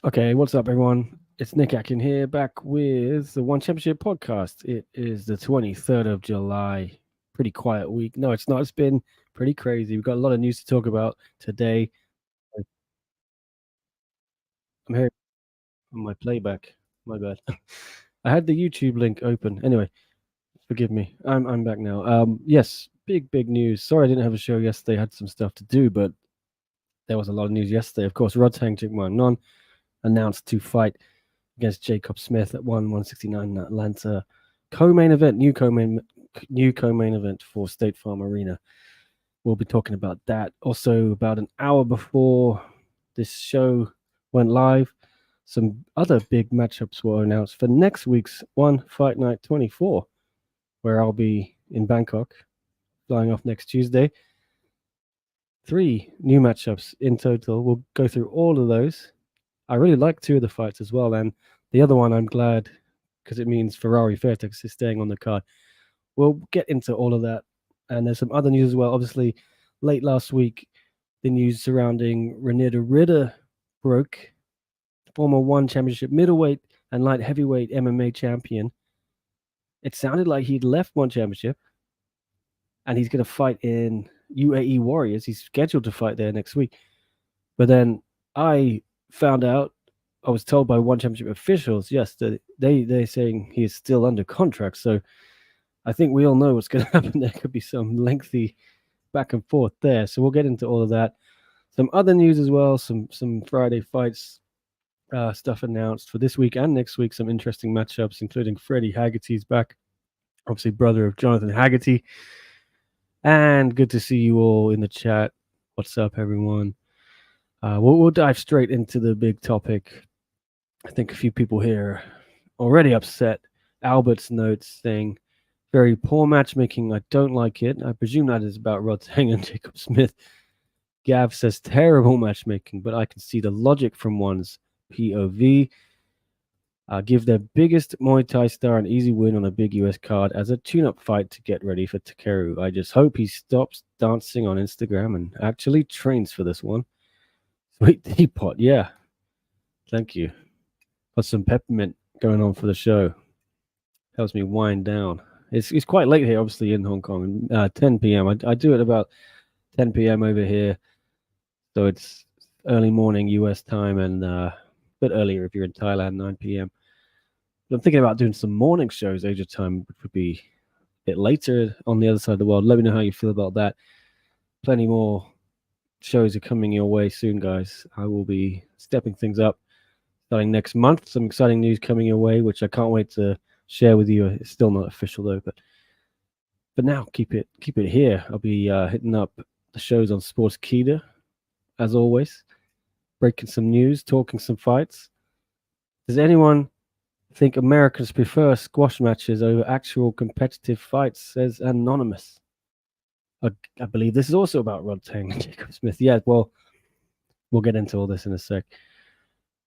Okay, what's up, everyone? It's Nick Atkin here, back with the One Championship podcast. It is the 23rd of July. Pretty quiet week. No, it's not. It's been pretty crazy. We've got a lot of news to talk about today. I'm here on my playback. My bad. I had the YouTube link open. Anyway, forgive me. I'm back now. Yes, big news. Sorry I didn't have a show yesterday. I had some stuff to do, but there was a lot of news yesterday. Of course, Rodtang Jitmuangnon announced to fight against Jacob Smith at 169 in Atlanta. Co-main event, new co-main event for State Farm Arena. We'll be talking about that. Also, about an hour before this show went live, some other big matchups were announced for next week's One Fight Night 24, where I'll be in Bangkok, flying off next Tuesday. 3 new matchups in total. We'll go through all of those. I really like 2 of the fights as well, and the other one I'm glad because it means Ferrari Fairtex is staying on the card. We'll get into all of that, and there's some other news as well. Obviously, late last week, the news surrounding Renita Ritter broke. Former One Championship middleweight and light heavyweight MMA champion. It sounded like he'd left One Championship, and he's going to fight in UAE Warriors. He's scheduled to fight there next week. But then I found out, I was told by One Championship officials, yes, that they're saying he is still under contract. So I think we all know what's going to happen. There could be some lengthy back and forth there. So we'll get into all of that. Some other news as well. Some Friday fights stuff announced for this week and next week. Some interesting matchups, including Freddie Haggerty's back, obviously brother of Jonathan Haggerty. And good to see you all in the chat. What's up, everyone? We'll dive straight into the big topic. I think a few people here already upset. Albert's notes saying, very poor matchmaking. I don't like it. I presume that is about Rodtang and Jacob Smith. Gav says, terrible matchmaking, but I can see the logic from one's POV. Give their biggest Muay Thai star an easy win on a big US card as a tune-up fight to get ready for Takeru. I just hope he stops dancing on Instagram and actually trains for this one. Sweet teapot, yeah. Thank you. Got some peppermint going on for the show. Helps me wind down. It's quite late here, obviously in Hong Kong. 10 p.m. I do it about 10 p.m. over here, so it's early morning US time, and a bit earlier if you're in Thailand, 9 p.m. But I'm thinking about doing some morning shows Asia time, which would be a bit later on the other side of the world. Let me know how you feel about that. Plenty more shows are coming your way soon, guys. I will be stepping things up starting next month. Some exciting news coming your way, which I can't wait to share with you. It's still not official though, but now keep it here. I'll be hitting up the shows on Sports Kita as always, breaking some news, talking some fights. Does anyone think Americans prefer squash matches over actual competitive fights? Says Anonymous. I believe this is also about Rodtang and Jacob Smith. Yeah, well, we'll get into all this in a sec.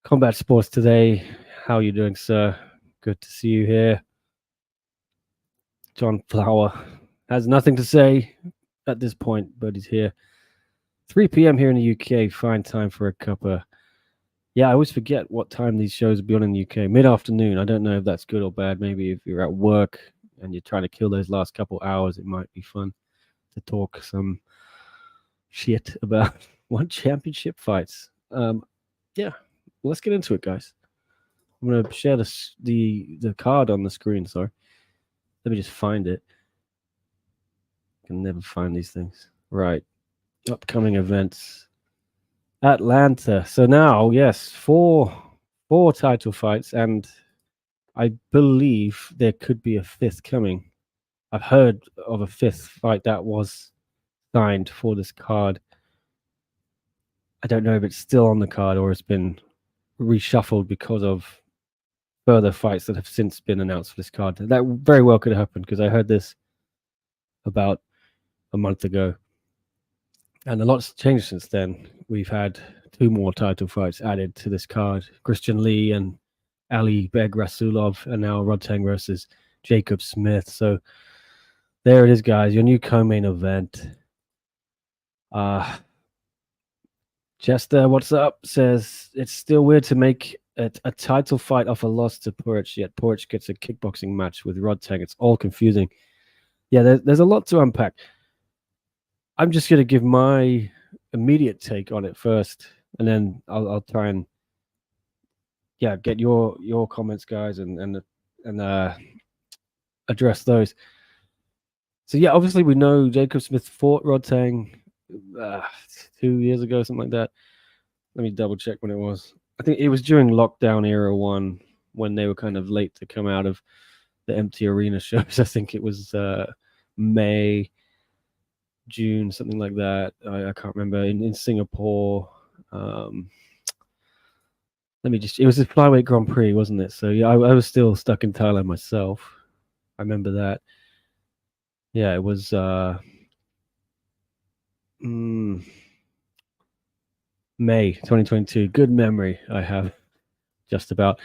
Combat Sports Today. How are you doing, sir? Good to see you here. John Flower has nothing to say at this point, but he's here. 3 p.m. here in the UK. Fine time for a cuppa. Yeah, I always forget what time these shows will be on in the UK. Mid-afternoon. I don't know if that's good or bad. Maybe if you're at work and you're trying to kill those last couple hours, it might be fun to talk some shit about One Championship fights. Yeah, let's get into it, guys. I'm gonna share the card on the screen. Sorry, let me just find it. I can never find these things. Right, upcoming events. Atlanta. So now, yes, four title fights, and I believe there could be a fifth coming. I've heard of a fifth fight that was signed for this card. I don't know if it's still on the card or it's been reshuffled because of further fights that have since been announced for this card. That very well could happen because I heard this about a month ago. And a lot's changed since then. We've had 2 more title fights added to this card. Christian Lee and Ali Beg Rasulov, and now Rodtang versus Jacob Smith. So there it is, guys. Your new co-main event. Chester, what's up? Says it's still weird to make a title fight off a loss to Porch, yet Porch gets a kickboxing match with Rodtang. It's all confusing. Yeah, there's a lot to unpack. I'm just gonna give my immediate take on it first, and then I'll try and get your comments, guys, and address those. So yeah, obviously we know Jacob Smith fought Rodtang 2 years ago, something like that. Let me double check when it was. I think it was during lockdown era one, when they were kind of late to come out of the empty arena shows. I think it was May, June, something like that. I can't remember, in Singapore. Um, Let me just. It was the flyweight Grand Prix, wasn't it? So yeah, I was still stuck in Thailand myself. I remember that. Yeah, it was mm, May 2022. Good memory I have, just about.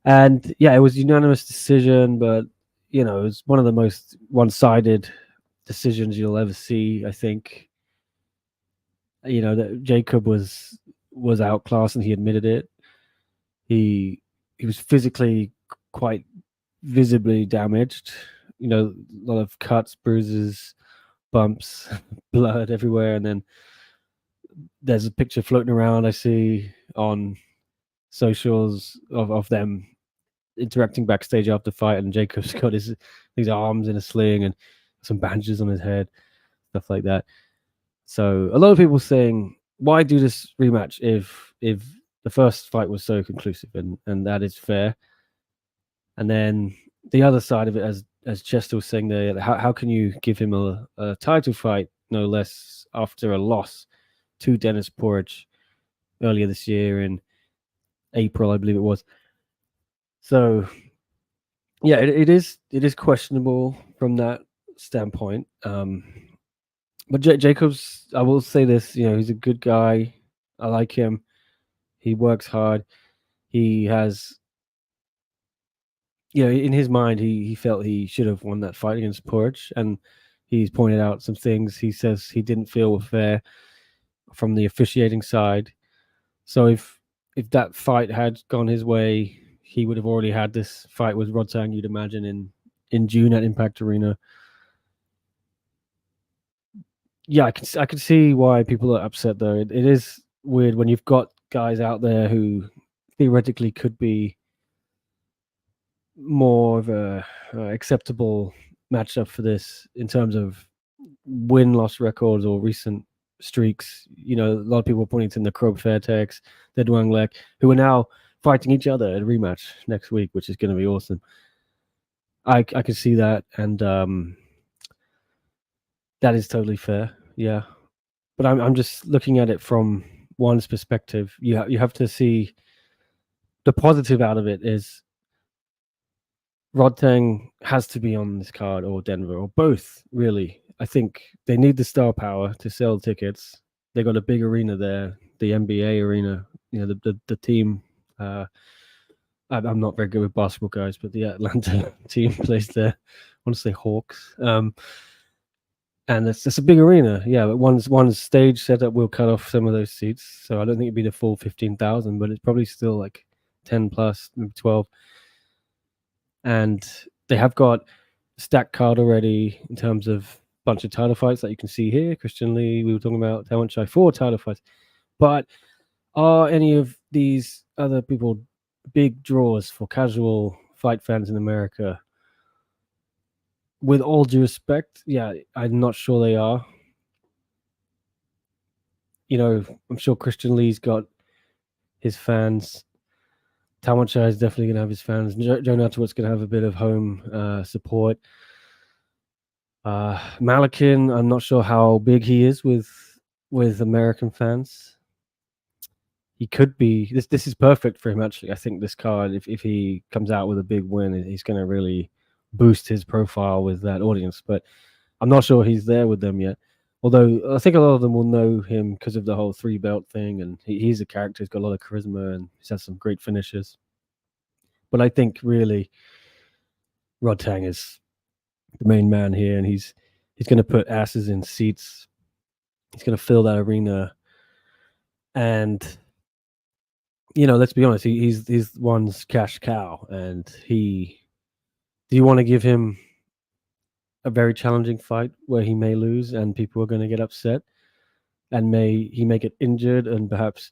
And yeah, it was unanimous decision, but it was one of the most one-sided decisions you'll ever see. I think that Jacob was outclassed, and he admitted it. He was physically quite visibly damaged. A lot of cuts, bruises, bumps, blood everywhere, and then there's a picture floating around I see on socials of them interacting backstage after the fight, and Jacob's got his arms in a sling and some bandages on his head, stuff like that. So a lot of people saying, why do this rematch if the first fight was so conclusive, and that is fair. And then the other side of it, as Chester was saying there, how can you give him a title fight, no less, after a loss to Dennis Porridge earlier this year in April, I believe it was. So yeah, it is questionable from that standpoint. But Jacobs, I will say this, he's a good guy. I like him. He works hard. He has, in his mind, he felt he should have won that fight against Porch, and he's pointed out some things he says he didn't feel were fair from the officiating side. So if that fight had gone his way, he would have already had this fight with Rodtang, you'd imagine, in June at Impact Arena. Yeah, I can see why people are upset though. It is weird when you've got guys out there who theoretically could be more of a acceptable matchup for this in terms of win-loss records or recent streaks. A lot of people are pointing to the Krob Fairtex, the Duang Lek, who are now fighting each other at a rematch next week, which is going to be awesome. I can see that, and that is totally fair. Yeah, but I'm just looking at it from one's perspective. You have to see the positive out of it is Rodtang has to be on this card, or Denver, or both, really. I think they need the star power to sell tickets. They got a big arena there, the NBA arena. The team. I'm not very good with basketball, guys, but the Atlanta team plays there. I want to say Hawks. And it's a big arena, yeah. But one stage setup will cut off some of those seats, so I don't think it'd be the full 15,000, but it's probably still like 10 plus, maybe 12. And they have got a stacked card already in terms of a bunch of title fights that you can see here. Christian Lee, we were talking about Tawanchai, 4 title fights. But are any of these other people big draws for casual fight fans in America? With all due respect, yeah, I'm not sure they are. I'm sure Christian Lee's got his fans. Tawanchai is definitely going to have his fans. Joe Natowit's going to have a bit of home support. Malakin, I'm not sure how big he is with American fans. He could be. This is perfect for him, actually. I think this card, if he comes out with a big win, he's going to really boost his profile with that audience. But I'm not sure he's there with them yet. Although I think a lot of them will know him because of the whole 3-belt thing, and he's a character. He's got a lot of charisma, and he's had some great finishes. But I think really Rodtang is the main man here, and he's going to put asses in seats. He's going to fill that arena And let's be honest, he's one's cash cow, and do you want to give him a very challenging fight where he may lose and people are going to get upset, and he may get injured and perhaps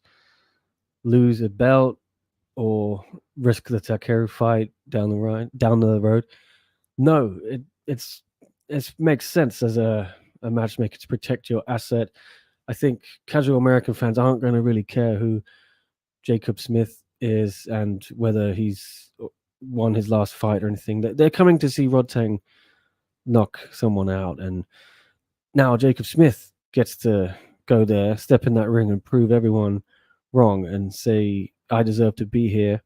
lose a belt or risk the Takeru fight down the road? No, it makes sense as a matchmaker to protect your asset. I think casual American fans aren't going to really care who Jacob Smith is and whether he's won his last fight or anything. They're coming to see Rodtang knock someone out, and now Jacob Smith gets to go there, step in that ring, and prove everyone wrong, and say, "I deserve to be here,"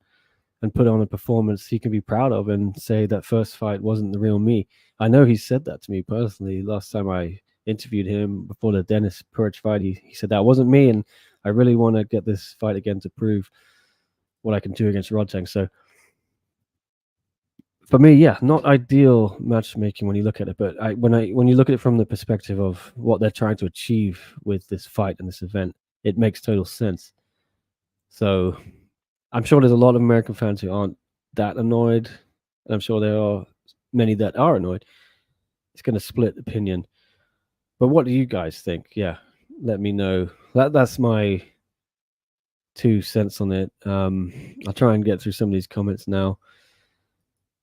and put on a performance he can be proud of, and say that first fight wasn't the real me. I know he said that to me personally last time I interviewed him before the Dennis Purge fight. He said that wasn't me, and I really want to get this fight again to prove what I can do against Rodtang. So for me, yeah, not ideal matchmaking when you look at it, but when you look at it from the perspective of what they're trying to achieve with this fight and this event, it makes total sense. So I'm sure there's a lot of American fans who aren't that annoyed, and I'm sure there are many that are annoyed. It's going to split opinion. But what do you guys think? Yeah, let me know. That's my 2 cents on it. I'll try and get through some of these comments now.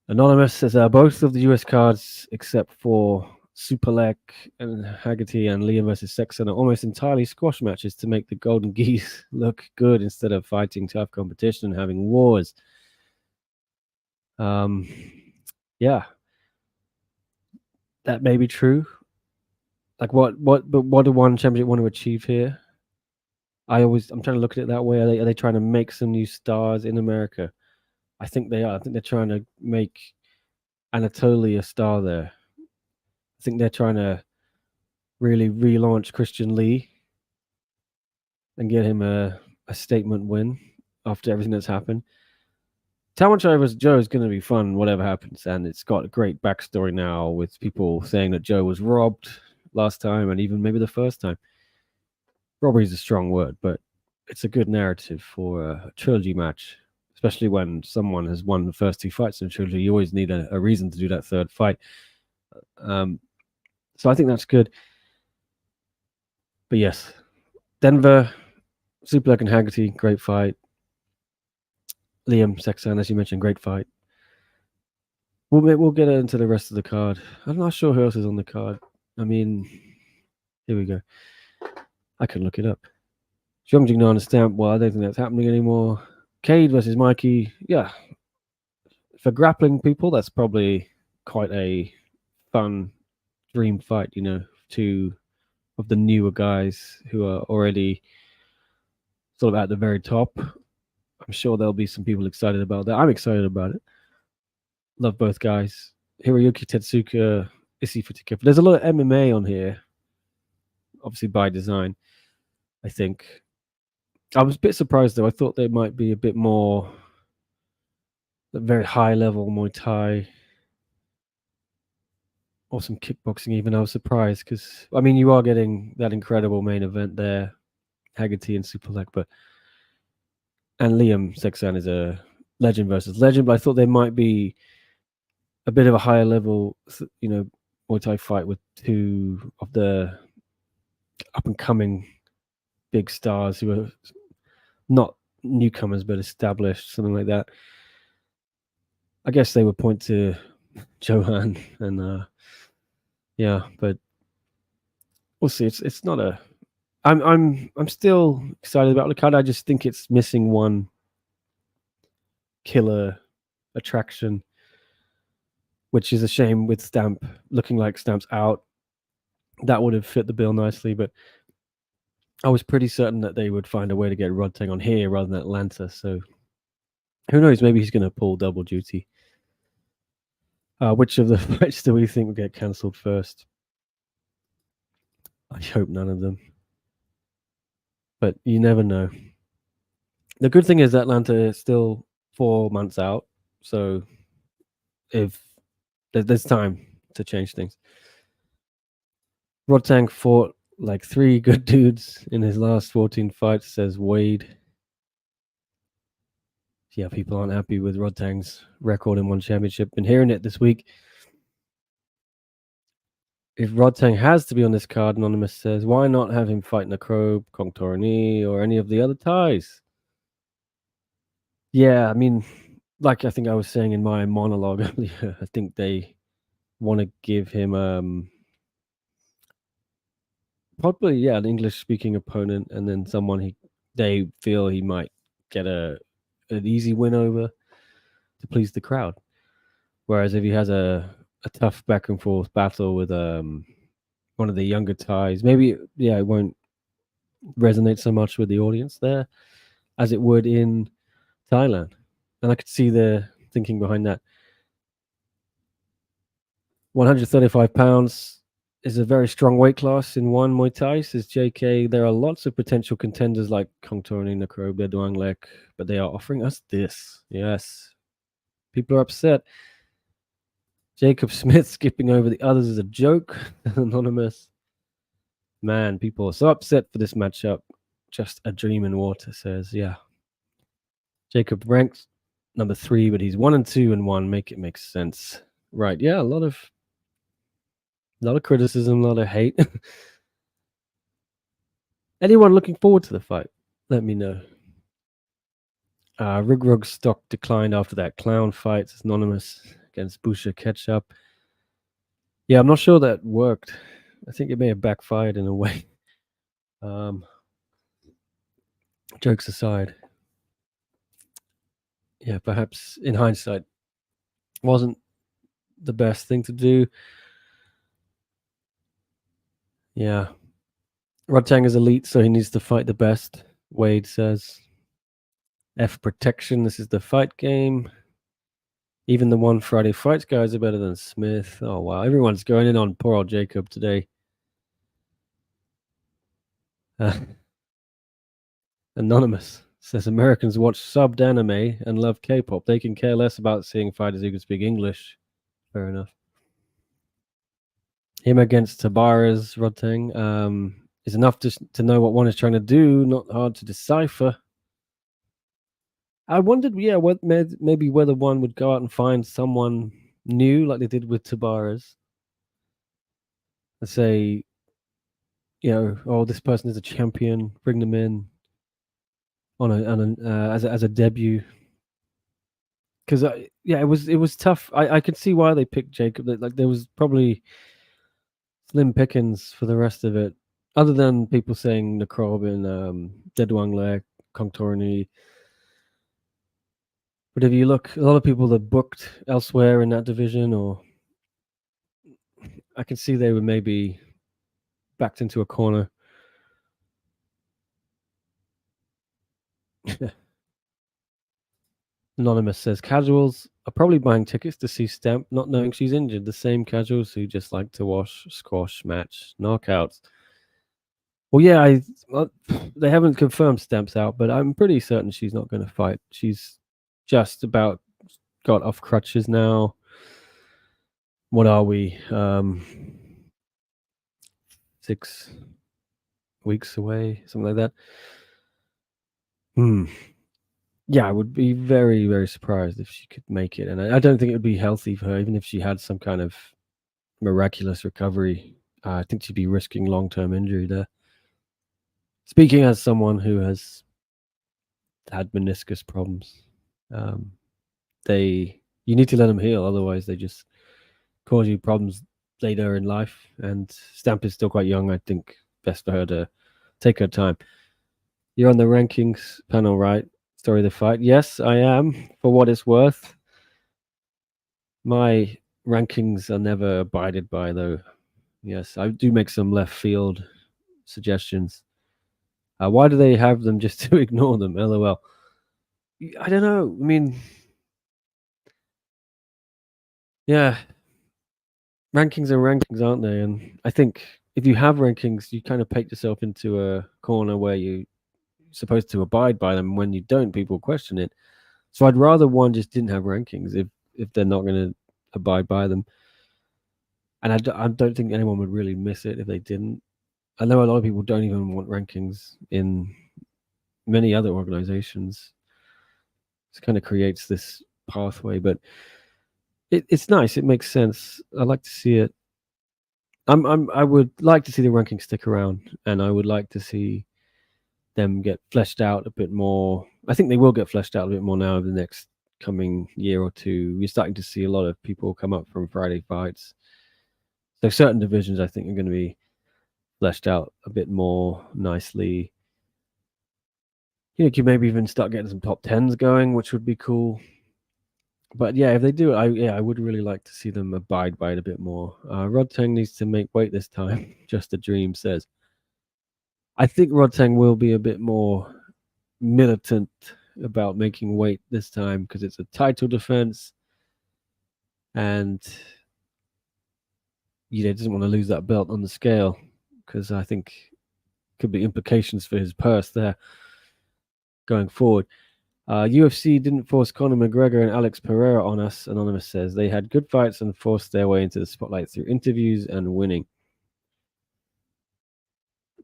Anonymous says both of the US cards, except for Superlek and Haggerty and Liam versus Sexton, are almost entirely squash matches to make the Golden Geese look good instead of fighting tough competition and having wars. Yeah, that may be true. Like what do one championship want to achieve here? I'm trying to look at it that way. Are they trying to make some new stars in America? I think they are. I think they're trying to make Anatoly a star there. I think they're trying to really relaunch Christian Lee and get him a statement win after everything that's happened. Talmadge vs. Joe is going to be fun, whatever happens, and it's got a great backstory now with people saying that Joe was robbed last time and even maybe the first time. Robbery is a strong word, but it's a good narrative for a trilogy match, especially when someone has won the first 2 fights in a trilogy. You always need a reason to do that third fight. So I think that's good. But yes, Denver, Superlek and Haggerty, great fight. Liam Sexton, as you mentioned, great fight. We'll get into the rest of the card. I'm not sure who else is on the card. I mean, here we go. I can look it up. Xiong Jingnan and Stamp. Well, I don't think that's happening anymore. Cade versus Mikey. Yeah. For grappling people, that's probably quite a fun dream fight, 2 of the newer guys who are already sort of at the very top. I'm sure there'll be some people excited about that. I'm excited about it. Love both guys. Hiroyuki Tetsuka, Issy Futika. There's a lot of MMA on here, obviously by design, I think. I was a bit surprised, though. I thought there might be a bit more very high-level Muay Thai or some kickboxing even. I was surprised because, I mean, you are getting that incredible main event there, Haggerty and Superlek, and Liam Sexton is a legend versus legend, but I thought there might be a bit of a higher level, Muay Thai fight with 2 of the up-and-coming big stars who are not newcomers but established, something like that. I guess they would point to Johan and yeah, but we'll see. It's not a. I'm still excited about the card. I just think it's missing one killer attraction, which is a shame with Stamp looking like Stamp's out. That would have fit the bill nicely, but I was pretty certain that they would find a way to get Rodtang on here rather than Atlanta. So who knows? Maybe he's going to pull double duty. Which of the fights do we think will get cancelled first? I hope none of them. But you never know. The good thing is Atlanta is still 4 months out. So if there's time to change things. Rodtang fought like 3 good dudes in his last 14 fights, says Wade. Yeah, people aren't happy with Rodtang's record in one championship. Been hearing it this week. If Rodtang has to be on this card, Anonymous says, why not have him fight Nakrob, Kong Torani, or any of the other Thais? Yeah, I mean, like I think I was saying in my monologue earlier, I think they want to give him probably an English speaking opponent, and then someone they feel he might get an easy win over to please the crowd. Whereas if he has a tough back and forth battle with one of the younger Thais, maybe it won't resonate so much with the audience there as it would in Thailand. And I could see the thinking behind that. 135 pounds is a very strong weight class in one Muay Thai, says JK. There are lots of potential contenders like Kongtorni, Nakrob, Duang Lek, but they are offering us this. Yes. People are upset. Jacob Smith skipping over the others is a joke. Anonymous. Man, people are so upset for this matchup. Just a dream in water, says, yeah. Jacob ranks number 3, but he's 1 and 2 and 1. Make it make sense. Right. Yeah, a lot of criticism, a lot of hate. Anyone looking forward to the fight? Let me know. Rigrug's stock declined after that clown fight. It's anonymous against Busha Ketchup. Yeah, I'm not sure that worked. I think it may have backfired in a way. Jokes aside, yeah, perhaps in hindsight, wasn't the best thing to do. Yeah. Rodtang is elite, so he needs to fight the best, Wade says. F protection, this is the fight game. Even the one Friday fights guys are better than Smith. Oh, wow. Everyone's going in on poor old Jacob today. Anonymous says Americans watch subbed anime and love K-pop. They can care less about seeing fighters who can speak English. Fair enough. Him against Tabaras, Rodtang, is enough to know what one is trying to do, not hard to decipher. I wondered, maybe whether one would go out and find someone new like they did with Tabaras. And say, oh, this person is a champion, bring them in as a debut. Because it was tough. I could see why they picked Jacob. Like there was probably slim pickings for the rest of it, other than people saying Nakrob and Deduang Lek, Kongtorni. But if you look, a lot of people that booked elsewhere in that division, or I can see they were maybe backed into a corner. Anonymous says casuals are probably buying tickets to see Stamp, not knowing she's injured. The same casuals who just like to watch squash match knockouts. Well, yeah, they haven't confirmed Stamp's out, but I'm pretty certain she's not going to fight. She's just about got off crutches now. What are we? 6 weeks away, something like that. Yeah, I would be very, very surprised if she could make it. And I don't think it would be healthy for her, even if she had some kind of miraculous recovery. I think she'd be risking long-term injury there. Speaking as someone who has had meniscus problems, you need to let them heal. Otherwise, they just cause you problems later in life. And Stamp is still quite young. I think best for her to take her time. You're on the rankings panel, right? Story of the fight. Yes, I am. For what it's worth, my rankings are never abided by, though. Yes, I do make some left field suggestions. Why do they have them just to ignore them? LOL. I don't know. I mean, yeah, rankings are rankings, aren't they? And I think if you have rankings, you kind of paint yourself into a corner where you're supposed to abide by them. When you don't, people question it. So I'd rather one just didn't have rankings if they're not going to abide by them. And I don't think anyone would really miss it if they didn't. I know a lot of people don't even want rankings in many other organizations. It kind of creates this pathway, but it's nice. It makes sense. I like to see it. I would like to see the rankings stick around, and I would like to see them get fleshed out a bit more. I think they will get fleshed out a bit more now over the next coming year or two. We're starting to see a lot of people come up from Friday fights. So certain divisions, I think, are going to be fleshed out a bit more nicely. You could maybe even start getting some top tens going, which would be cool. But yeah, if they do, I would really like to see them abide by it a bit more. Rodtang needs to make weight this time. Just a dream says. I think Rodtang will be a bit more militant about making weight this time because it's a title defense, and doesn't want to lose that belt on the scale because I think could be implications for his purse there going forward. UFC didn't force Conor McGregor and Alex Pereira on us, Anonymous says. They had good fights and forced their way into the spotlight through interviews and winning.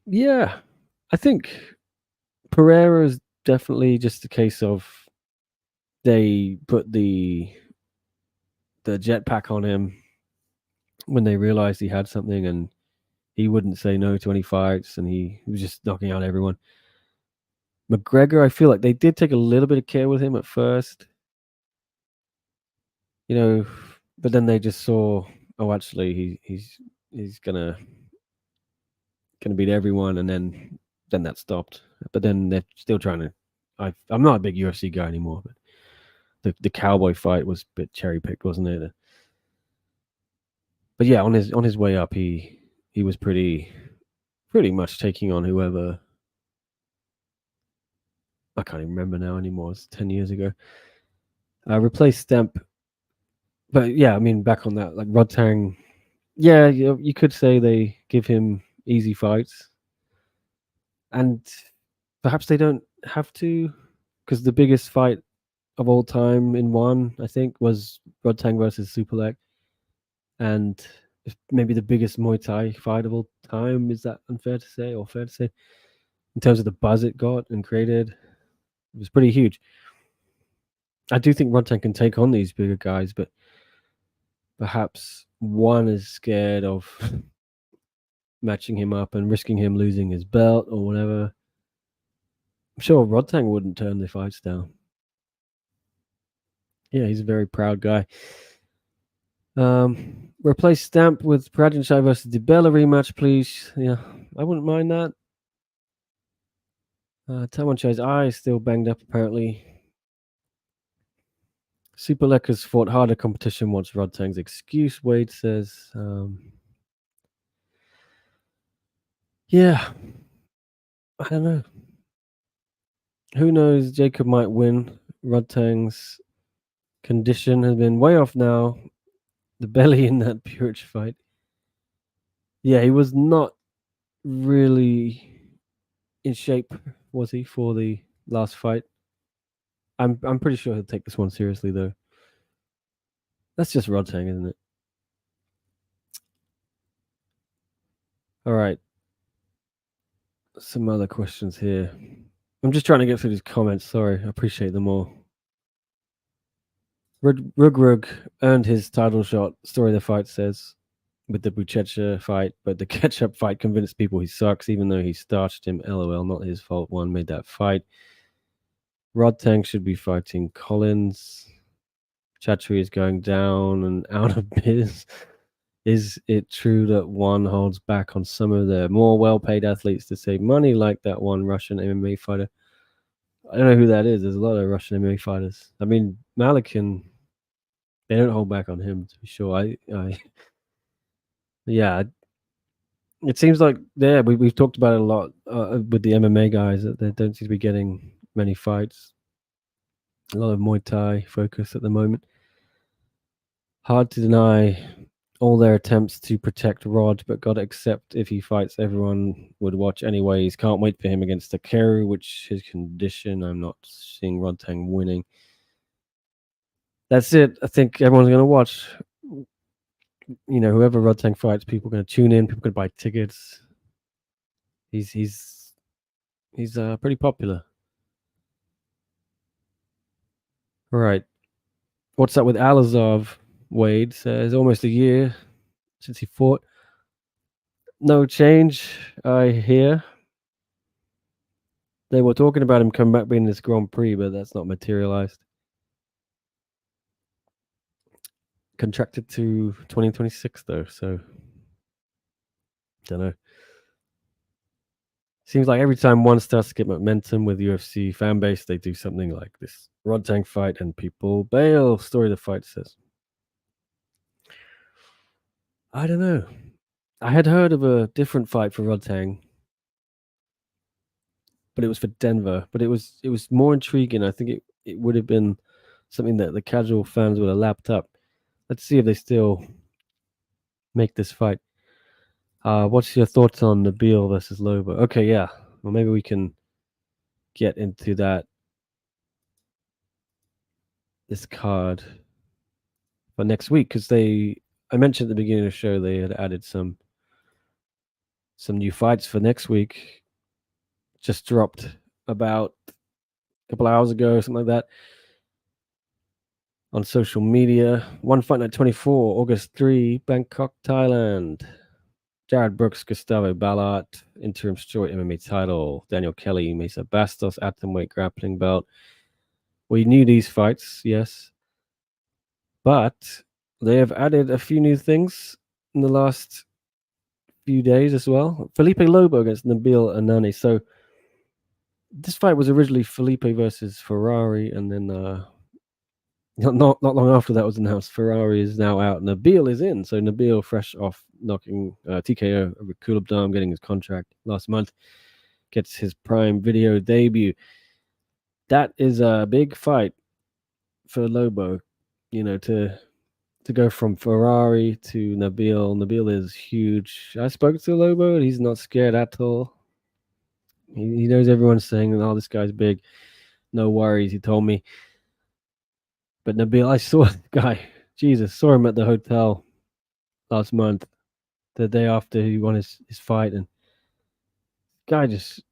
Yeah, I think Pereira is definitely just a case of they put the jetpack on him when they realized he had something, and he wouldn't say no to any fights, and he was just knocking out everyone. McGregor, I feel like they did take a little bit of care with him at first, but then they just saw, oh, actually, he's gonna beat everyone, and then that stopped. But then they're still trying to. I'm not a big UFC guy anymore, but the cowboy fight was a bit cherry picked, wasn't it? But yeah, on his way up, he was pretty much taking on whoever. I can't even remember now anymore. It's 10 years ago. Replaced Stamp, but yeah, I mean, back on that, like Rodtang. Yeah, you could say they give him easy fights, and perhaps they don't have to, because the biggest fight of all time in one, I think, was Rodtang versus Superlek, and maybe the biggest Muay Thai fight of all time. Is that unfair to say, or fair to say, in terms of the buzz it got and created? It was pretty huge. I do think Rodtang can take on these bigger guys, but perhaps one is scared of matching him up and risking him losing his belt or whatever. I'm sure Rodtang wouldn't turn the fights down. Yeah, he's a very proud guy. Replace Stamp with Prajanchai versus DiBella rematch, please. Yeah, I wouldn't mind that. Tamanchai's eye is still banged up, apparently. Superlek has fought harder competition. What's Rodtang's excuse? Wade says. Yeah, I don't know. Who knows? Jacob might win. Rodtang's condition has been way off now. The belly in that Purich fight. Yeah, he was not really in shape, was he, for the last fight? I'm pretty sure he'll take this one seriously, though. That's just Rodtang, isn't it? All right. Some other questions here. I'm just trying to get through these comments. Sorry, I appreciate them all. Rug earned his title shot. Story of the fight says with the Buchecha fight, but the ketchup fight convinced people he sucks, even though he starched him. LOL, not his fault. One made that fight. Rodtang should be fighting Collins. Chatri is going down and out of biz. Is it true that one holds back on some of the more well-paid athletes to save money, like that one Russian MMA fighter? I don't know who that is. There's a lot of Russian MMA fighters. I mean, Malikin, they don't hold back on him, to be sure. Yeah, it seems like we've talked about it a lot with the MMA guys that they don't seem to be getting many fights. A lot of Muay Thai focus at the moment. Hard to deny all their attempts to protect Rod, but gotta accept if he fights, everyone would watch anyways. Can't wait for him against Takeru, which his condition. I'm not seeing Rodtang winning. That's it. I think everyone's gonna watch. Whoever Rodtang fights, people are gonna tune in. People are gonna buy tickets. He's pretty popular. All right. What's up with Alazov? Wade says almost a year since he fought. No change, I hear. They were talking about him coming back being this Grand Prix, but that's not materialized. Contracted to 2026 though, so don't know. Seems like every time one starts to get momentum with UFC fan base, they do something like this Rodtang fight and people bail. Story of the fight says. I don't know. I had heard of a different fight for Rodtang, but it was for Denver. But it was more intriguing. I think it would have been something that the casual fans would have lapped up. Let's see if they still make this fight. What's your thoughts on Nabil versus Lobo? Okay, yeah. Well, maybe we can get into this card for next week because I mentioned at the beginning of the show they had added some new fights for next week. Just dropped about a couple hours ago, something like that, on social media. One Fight Night 24, August 3, Bangkok, Thailand. Jared Brooks, Gustavo Ballart, interim strawweight MMA title. Daniel Kelly, Mesa Bastos, atomweight grappling belt. We knew these fights, yes, but they have added a few new things in the last few days as well. Felipe Lobo against Nabil Anani. So this fight was originally Felipe versus Ferrari, and then not long after that was announced, Ferrari is now out. Nabil is in. So Nabil, fresh off knocking TKO over Kulabdam, getting his contract last month, gets his Prime Video debut. That is a big fight for Lobo, to go from Ferrari to Nabil. Nabil is huge. I spoke to Lobo, and he's not scared at all. He knows everyone's saying, "Oh, this guy's big." No worries, he told me. But Nabil, I saw the guy. Jesus, saw him at the hotel last month, the day after he won his fight, and guy just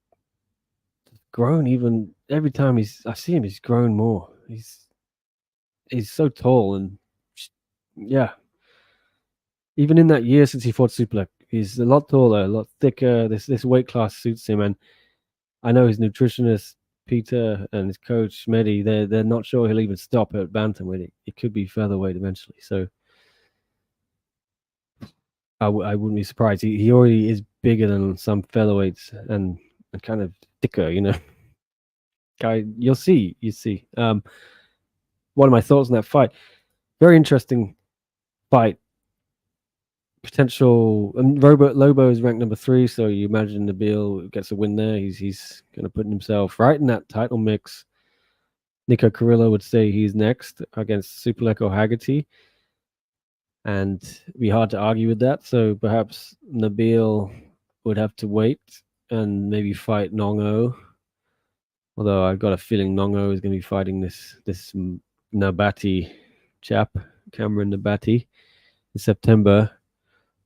grown. Even every time I see him, he's grown more. He's so tall, and yeah. Even in that year since he fought Suplex, he's a lot taller, a lot thicker. This weight class suits him, and I know his nutritionist Peter and his coach Mehdi, they're not sure he'll even stop at bantamweight. It could be featherweight eventually. So I wouldn't be surprised. He already is bigger than some featherweights and kind of thicker, Guy, you'll see. You see. One of my thoughts on that fight. Very interesting fight. Potential. And Lobo is ranked number 3, so you imagine Nabil gets a win there. He's going to put himself right in that title mix. Nico Carrillo would say he's next against Superleko Haggerty, and it'd be hard to argue with that. So perhaps Nabil would have to wait and maybe fight Nongo. Although I've got a feeling Nongo is going to be fighting this Nabati chap, Cameron Nabati, in September.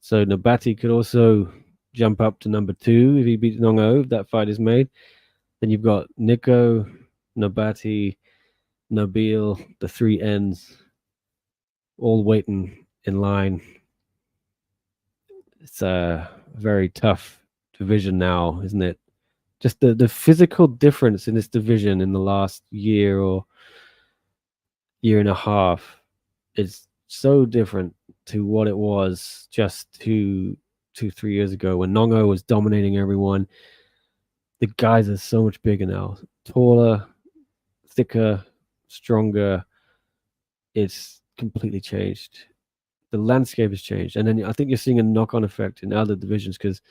So Nabati could also jump up to number 2 if he beats Nongo, if that fight is made. Then you've got Nico, Nabati, Nabil, the 3 ends, all waiting in line. It's a very tough division now, isn't it? Just the physical difference in this division in the last year or year and a half is so different to what it was just 3 years ago when Nongo was dominating everyone. The guys are so much bigger now, taller, thicker, stronger. It's completely changed. The landscape has changed, and then I think you're seeing a knock-on effect in other divisions because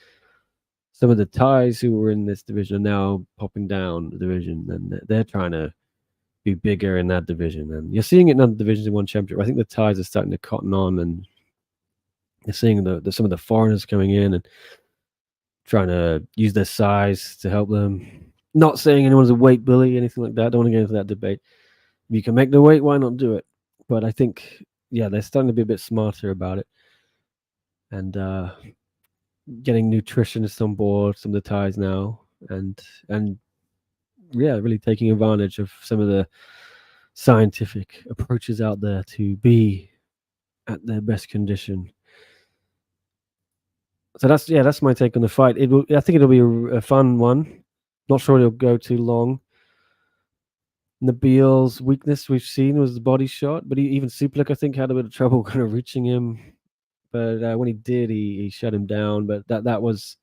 some of the Thais who were in this division are now popping down the division, and they're trying to be bigger in that division. And you're seeing it in other divisions in one championship. I think the Thais are starting to cotton on, and you're seeing some of the foreigners coming in and trying to use their size to help them. Not saying anyone's a weight bully, anything like that. I don't want to get into that debate. If you can make the weight, why not do it? But I think, yeah, they're starting to be a bit smarter about it. And getting nutritionists on board some of the Thais now, and yeah, really taking advantage of some of the scientific approaches out there to be at their best condition. So that's my take on the fight. It will, I think it'll be a fun one. Not sure it'll go too long. Nabil's weakness we've seen was the body shot, but even Suplik I think had a bit of trouble kind of reaching him. But when he did, he shut him down. But that was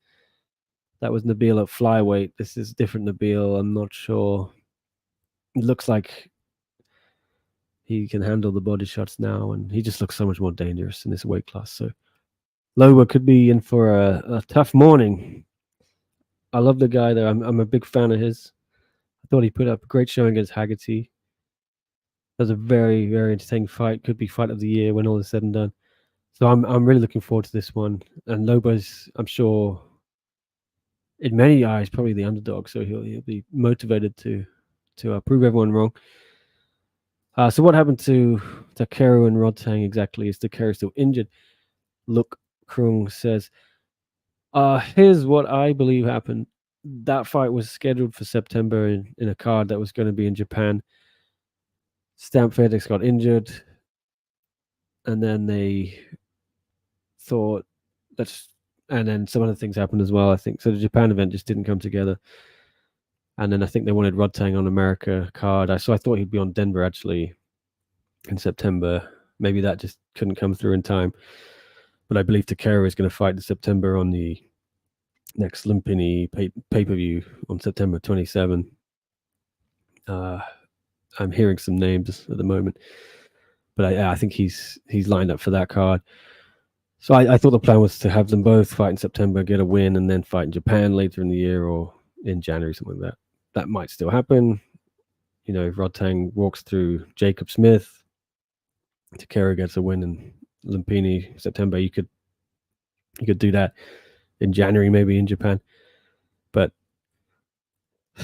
Nabil at flyweight. This is different Nabil. I'm not sure. It looks like he can handle the body shots now, and he just looks so much more dangerous in this weight class. So Loba could be in for a tough morning. I love the guy though. I'm a big fan of his. I thought he put up a great showing against Haggerty. That was a very, very entertaining fight. Could be fight of the year when all is said and done. So I'm really looking forward to this one. And Loba's, I'm sure, in many eyes, probably the underdog. So he'll be motivated to prove everyone wrong. So what happened to Takeru and Rodtang exactly? Is Takeru still injured? Look, Krung says, here's what I believe happened. That fight was scheduled for September in a card that was going to be in Japan. Stamp FedEx got injured, and then they thought and then some other things happened as well, I think. So the Japan event just didn't come together. And then I think they wanted Rodtang on America card. So I thought he'd be on Denver actually in September. Maybe that just couldn't come through in time. But I believe Takeru is going to fight in September on the next Lumpini pay-per-view on September 27. I'm hearing some names at the moment, but I think he's lined up for that card. So I thought the plan was to have them both fight in September, get a win, and then fight in Japan later in the year or in January, something like that. That might still happen. You know, if Rodtang walks through Jacob Smith, Takeru gets a win in Lumpini September, you could do that in January, maybe in Japan. But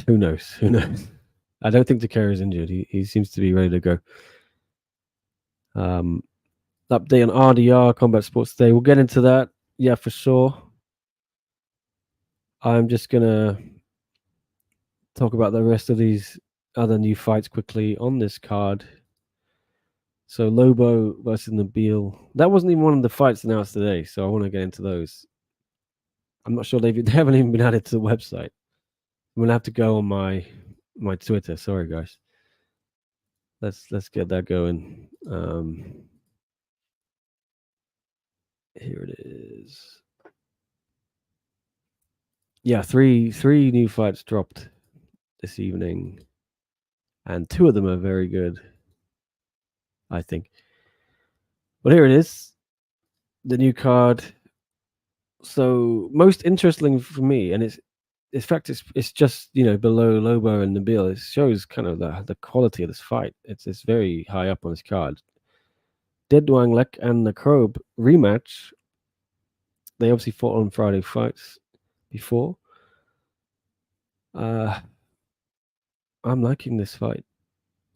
who knows? Who knows? I don't think Takeru is injured. He seems to be ready to go. Update on RDR Combat Sports Day. We'll get into that. Yeah, for sure. I'm just gonna talk about the rest of these other new fights quickly on this card. So Lobo versus Nabil. That wasn't even one of the fights announced today, so I want to get into those. I'm not sure they haven't even been added to the website. I'm gonna have to go on my Twitter. Sorry, guys. Let's get that going. Here it is. Yeah, three new fights dropped this evening, and two of them are very good, I think. But here it is, the new card. So most interesting for me, and in fact it's just below Lobo and Nabil. It shows kind of the quality of this fight. It's very high up on this card. Jitmuangnon and Nakrob rematch. They obviously fought on Friday fights before. I'm liking this fight.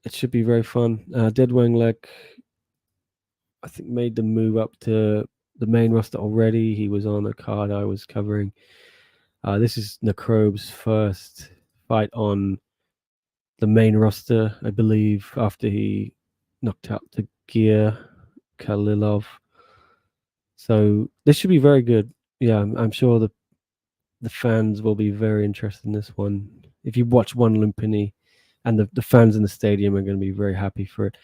It should be very fun. Jitmuangnon, I think, made the move up to the main roster already. He was on a card I was covering. This is Nakrob's first fight on the main roster, I believe, after he knocked out Tagir Khalilov. So this should be very good. Yeah, I'm sure the fans will be very interested in this one. If you watch one Lumpini, and the fans in the stadium are going to be very happy for it.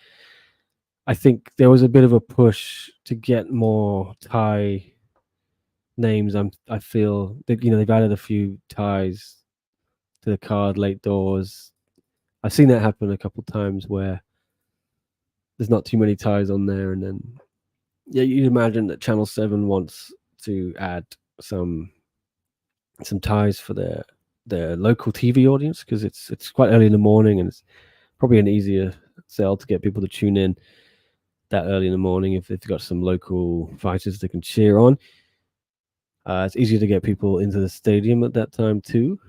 I think there was a bit of a push to get more Thai names. I feel that they've added a few Thais to the card late doors. I've seen that happen a couple of times where there's not too many Thais on there, and then you'd imagine that Channel 7 wants to add some Thais for their local TV audience, because it's quite early in the morning, and it's probably an easier sell to get people to tune in that early in the morning if they've got some local fighters they can cheer on. It's easier to get people into the stadium at that time too.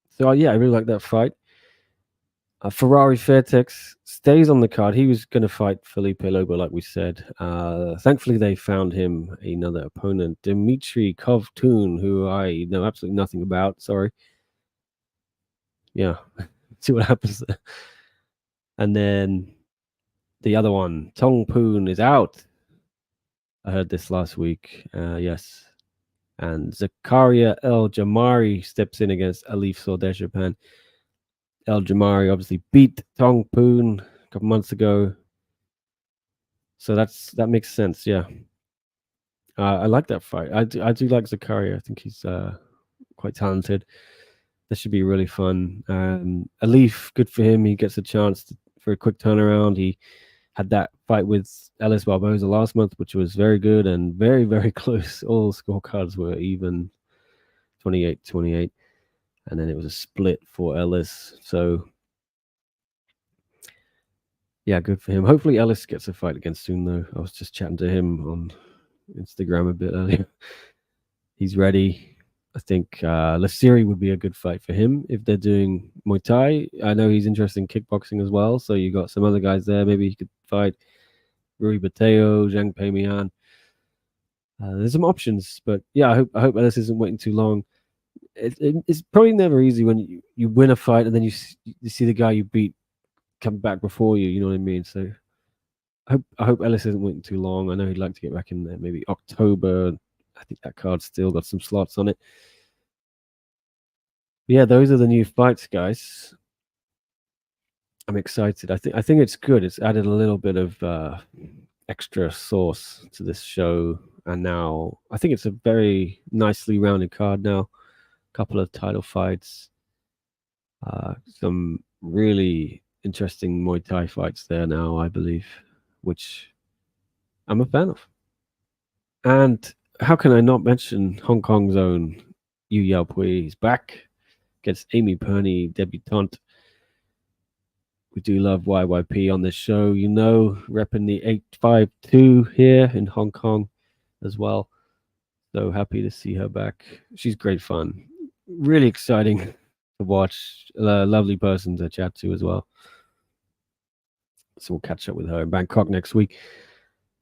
So yeah, I really like that fight. Ferrari Fairtex stays on the card. He was going to fight Felipe Lobo, like we said. Thankfully, they found him another opponent, Dimitri Kovtun, who I know absolutely nothing about. Sorry. Yeah, see what happens there. And then the other one, Tong Poon, is out. I heard this last week. Yes. And Zakaria El Jamari steps in against Alif Sordejapan. El Jamari obviously beat Tong Poon a couple months ago. So that makes sense, yeah. I like that fight. I do like Zakaria. I think he's quite talented. This should be really fun. Alif, good for him. He gets a chance for a quick turnaround. He had that fight with Ellis Barboza last month, which was very good and very, very close. All scorecards were even 28-28. And then it was a split for Ellis. So, yeah, good for him. Hopefully Ellis gets a fight again soon, though. I was just chatting to him on Instagram a bit earlier. He's ready. I think Lasiri would be a good fight for him if they're doing Muay Thai. I know he's interested in kickboxing as well, so you got some other guys there. Maybe he could fight Rui Bateo, Zhang Peimian. There's some options, but yeah, I hope Ellis isn't waiting too long. It's probably never easy when you win a fight and then you see the guy you beat come back before you. You know what I mean? So I hope Ellis isn't waiting too long. I know he'd like to get back in there, maybe October. I think that card's still got some slots on it. But yeah, those are the new fights, guys. I'm excited. I think it's good. It's added a little bit of extra sauce to this show, and now I think it's a very nicely rounded card now. A couple of title fights, some really interesting Muay Thai fights there now, I believe, which I'm a fan of. And how can I not mention Hong Kong's own Yu Yao Pui? He's back against Amy Perney, debutante. We do love YYP on this show, you know, repping the 852 here in Hong Kong as well. So happy to see her back. She's great fun. Really exciting to watch. A lovely person to chat to as well. So we'll catch up with her in Bangkok next week.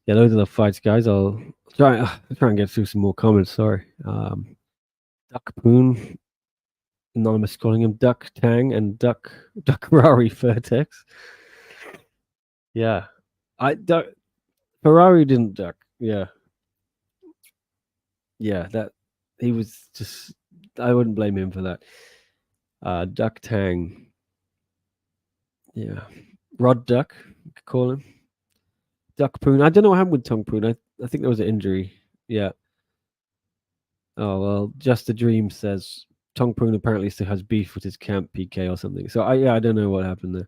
Yeah, those are the fights, guys. I'll try and get through some more comments. Sorry. Duck Poon, anonymous calling him Duck Tang, and Duck Rari Vertex. Yeah, Ferrari didn't duck. Yeah, that he was just. I wouldn't blame him for that. Duck Tang. Yeah, Rod Duck, you could call him. Duck Poon. I don't know what happened with Tongue Poon. I think there was an injury. Yeah. Oh well, Just a Dream says Tongue Poon apparently still has beef with his camp PK or something. So I don't know what happened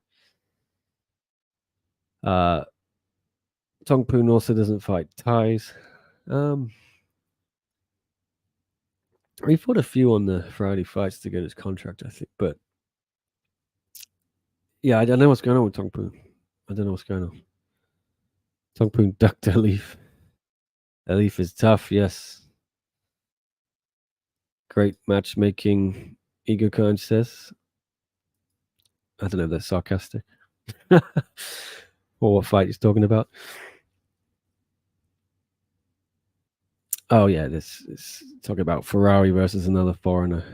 there. Tong Poon also doesn't fight Thais. He fought a few on the Friday fights to get his contract, I think. But yeah, I don't know what's going on with Tong Poon. I don't know what's going on. Tong Poon ducked Elif. Elif is tough, yes. Great matchmaking, Ego Khan says. I don't know if that's sarcastic. Or what fight he's talking about. Oh yeah, this is talking about Ferrari versus another foreigner.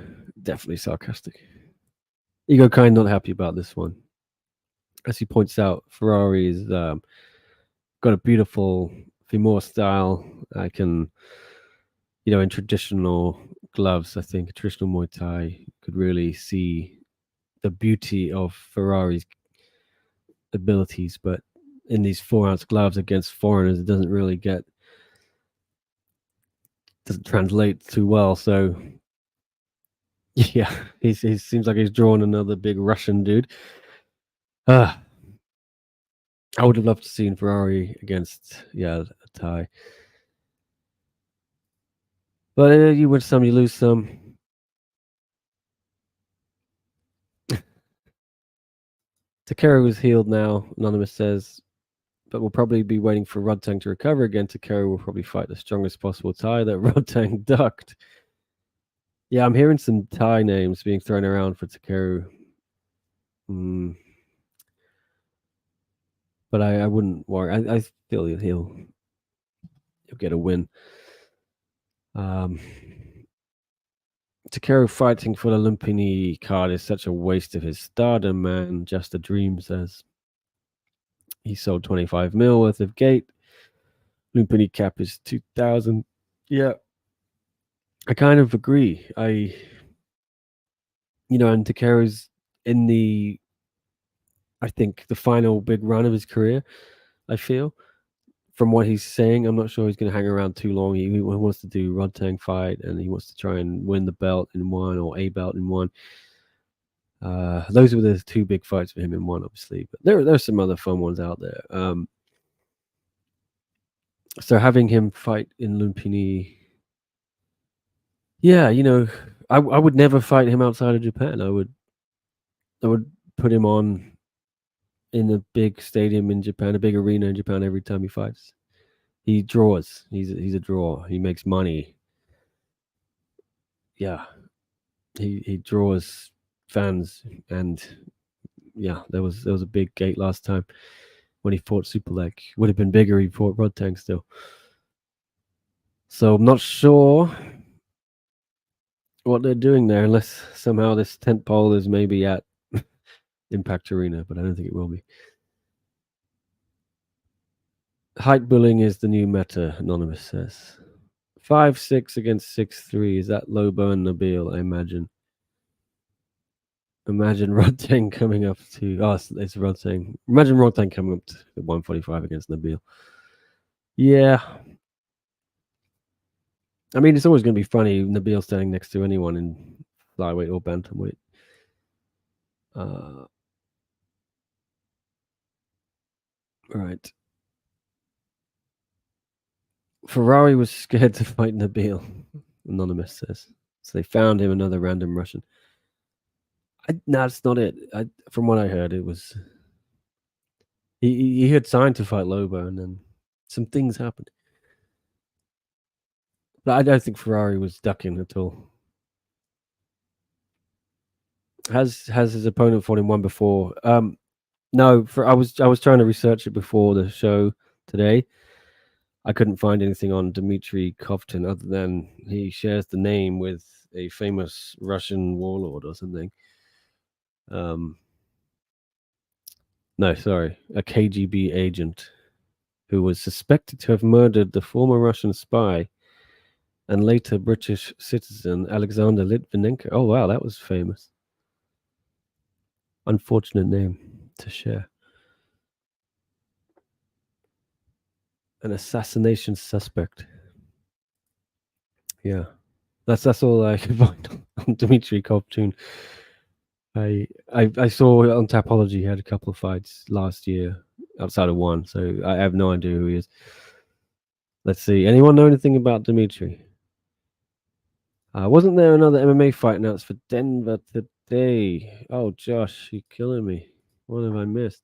Definitely sarcastic. Ego Kind not happy about this one. As he points out, Ferrari's got a beautiful femur style. I can, in traditional gloves, I think traditional Muay Thai could really see the beauty of Ferrari's abilities, but in these 4-ounce gloves against foreigners, it doesn't translate too well. So yeah, he seems like he's drawn another big Russian dude. I would have loved to see Ferrari against a Thai. But you win some, you lose some. Takeru is healed now, Anonymous says, but we'll probably be waiting for Rodtang to recover again. Takeru will probably fight the strongest possible Thai that Rodtang ducked. Yeah, I'm hearing some Thai names being thrown around for Takeru. but I wouldn't worry. I feel he'll get a win. Takeru fighting for the Lumpini card is such a waste of his stardom, man. Just a dream, says. He sold 25 mil worth of gate. Lumpini cap is 2,000. Yeah, I kind of agree. And Takeru's in I think, the final big run of his career, I feel. From what he's saying, I'm not sure he's going to hang around too long. He wants to do Rodtang fight, and he wants to try and win the belt in one or a belt in one. Those were the two big fights for him in one, obviously. But there's some other fun ones out there. So having him fight in Lumpini, yeah, I would never fight him outside of Japan. I would put him on in a big stadium in Japan, a big arena in Japan every time he fights. He draws. He's a draw. He makes money. Yeah, he draws fans, and yeah, there was a big gate last time when he fought Super Leg. Would have been bigger. He fought Rodtang still. So I'm not sure what they're doing there, unless somehow this tent pole is maybe at Impact Arena, but I don't think it will be. Height bullying is the new meta, Anonymous says. 5'6" against 6'3". Is that Lobo and Nabil, I imagine? Imagine Rodtang coming up to... Oh, it's Rodtang. Imagine Rodtang coming up to 145 against Nabil. Yeah. I mean, it's always going to be funny, Nabil standing next to anyone in flyweight or bantamweight. Right. Ferrari was scared to fight Nabil, Anonymous says. So they found him another random Russian. No, that's not it. From what I heard, it was... He had signed to fight Lobo, and then some things happened. But I don't think Ferrari was ducking at all. Has his opponent fought him one before? No. I was trying to research it before the show today. I couldn't find anything on Dmitry Kovtun other than he shares the name with a famous Russian warlord or something. No, sorry, a KGB agent who was suspected to have murdered the former Russian spy and later British citizen Alexander Litvinenko. Oh, wow, that was famous. Unfortunate name to share. An assassination suspect. Yeah, that's all I could find on Dmitry Kovtun. I saw on Tapology he had a couple of fights last year outside of one, so I have no idea who he is. Let's see. Anyone know anything about Dmitry? Wasn't there another MMA fight announced for Denver today? Oh, Josh, you're killing me. What have I missed?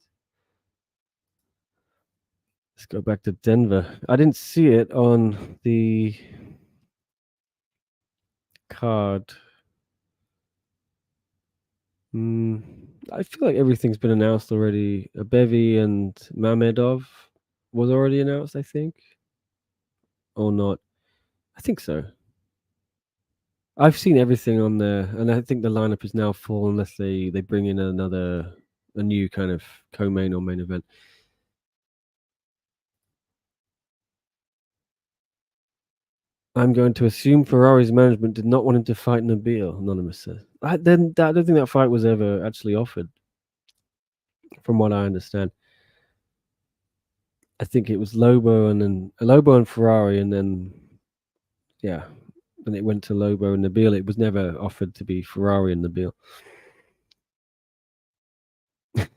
Let's go back to Denver. I didn't see it on the card. I feel like everything's been announced already. Bevi and Mamedov was already announced, I think. Or not. I think so. I've seen everything on there, and I think the lineup is now full unless they bring in a new kind of co-main or main event. I'm going to assume Ferrari's management did not want him to fight Nabil, Anonymous says. I don't think that fight was ever actually offered, from what I understand. I think it was Lobo and Ferrari, and then when it went to Lobo and Nabil, it was never offered to be Ferrari and Nabil.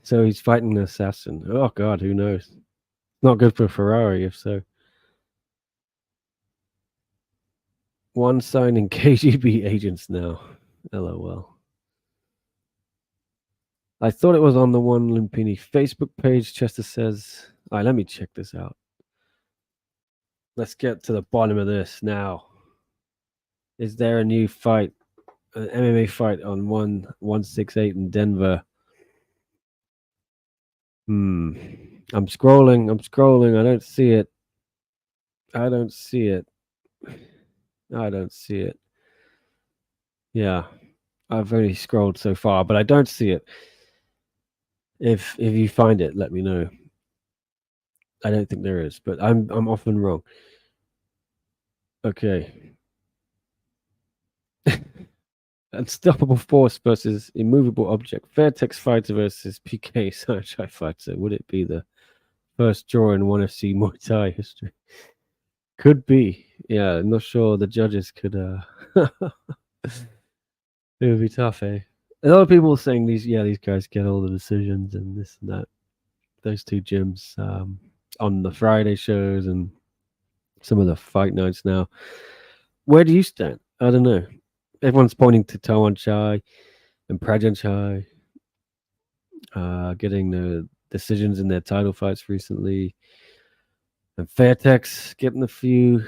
So he's fighting an assassin. Oh God, who knows? Not good for Ferrari if so. One signing KGB agents now. LOL. I thought it was on the One Lumpini Facebook page. Chester says, all right, let me check this out. Let's get to the bottom of this now. Is there a new fight, an MMA fight on 168 in Denver? I'm scrolling. I don't see it. I don't see it. I don't see it. Yeah, I've only scrolled so far, but I don't see it. If you find it, let me know. I don't think there is, but I'm often wrong. Okay. Unstoppable Force versus Immovable Object. Fairtex fighter versus PK Sunshine fighter. Would it be the first draw in 1FC Muay Thai history? Could be. Yeah, I'm not sure the judges could. It would be tough, eh? A lot of people are saying these guys get all the decisions and this and that. Those two gyms on the Friday shows and some of the fight nights now. Where do you stand? I don't know. Everyone's pointing to Tawan Chai and Prajan Chai getting the decisions in their title fights recently. And Fairtex getting a few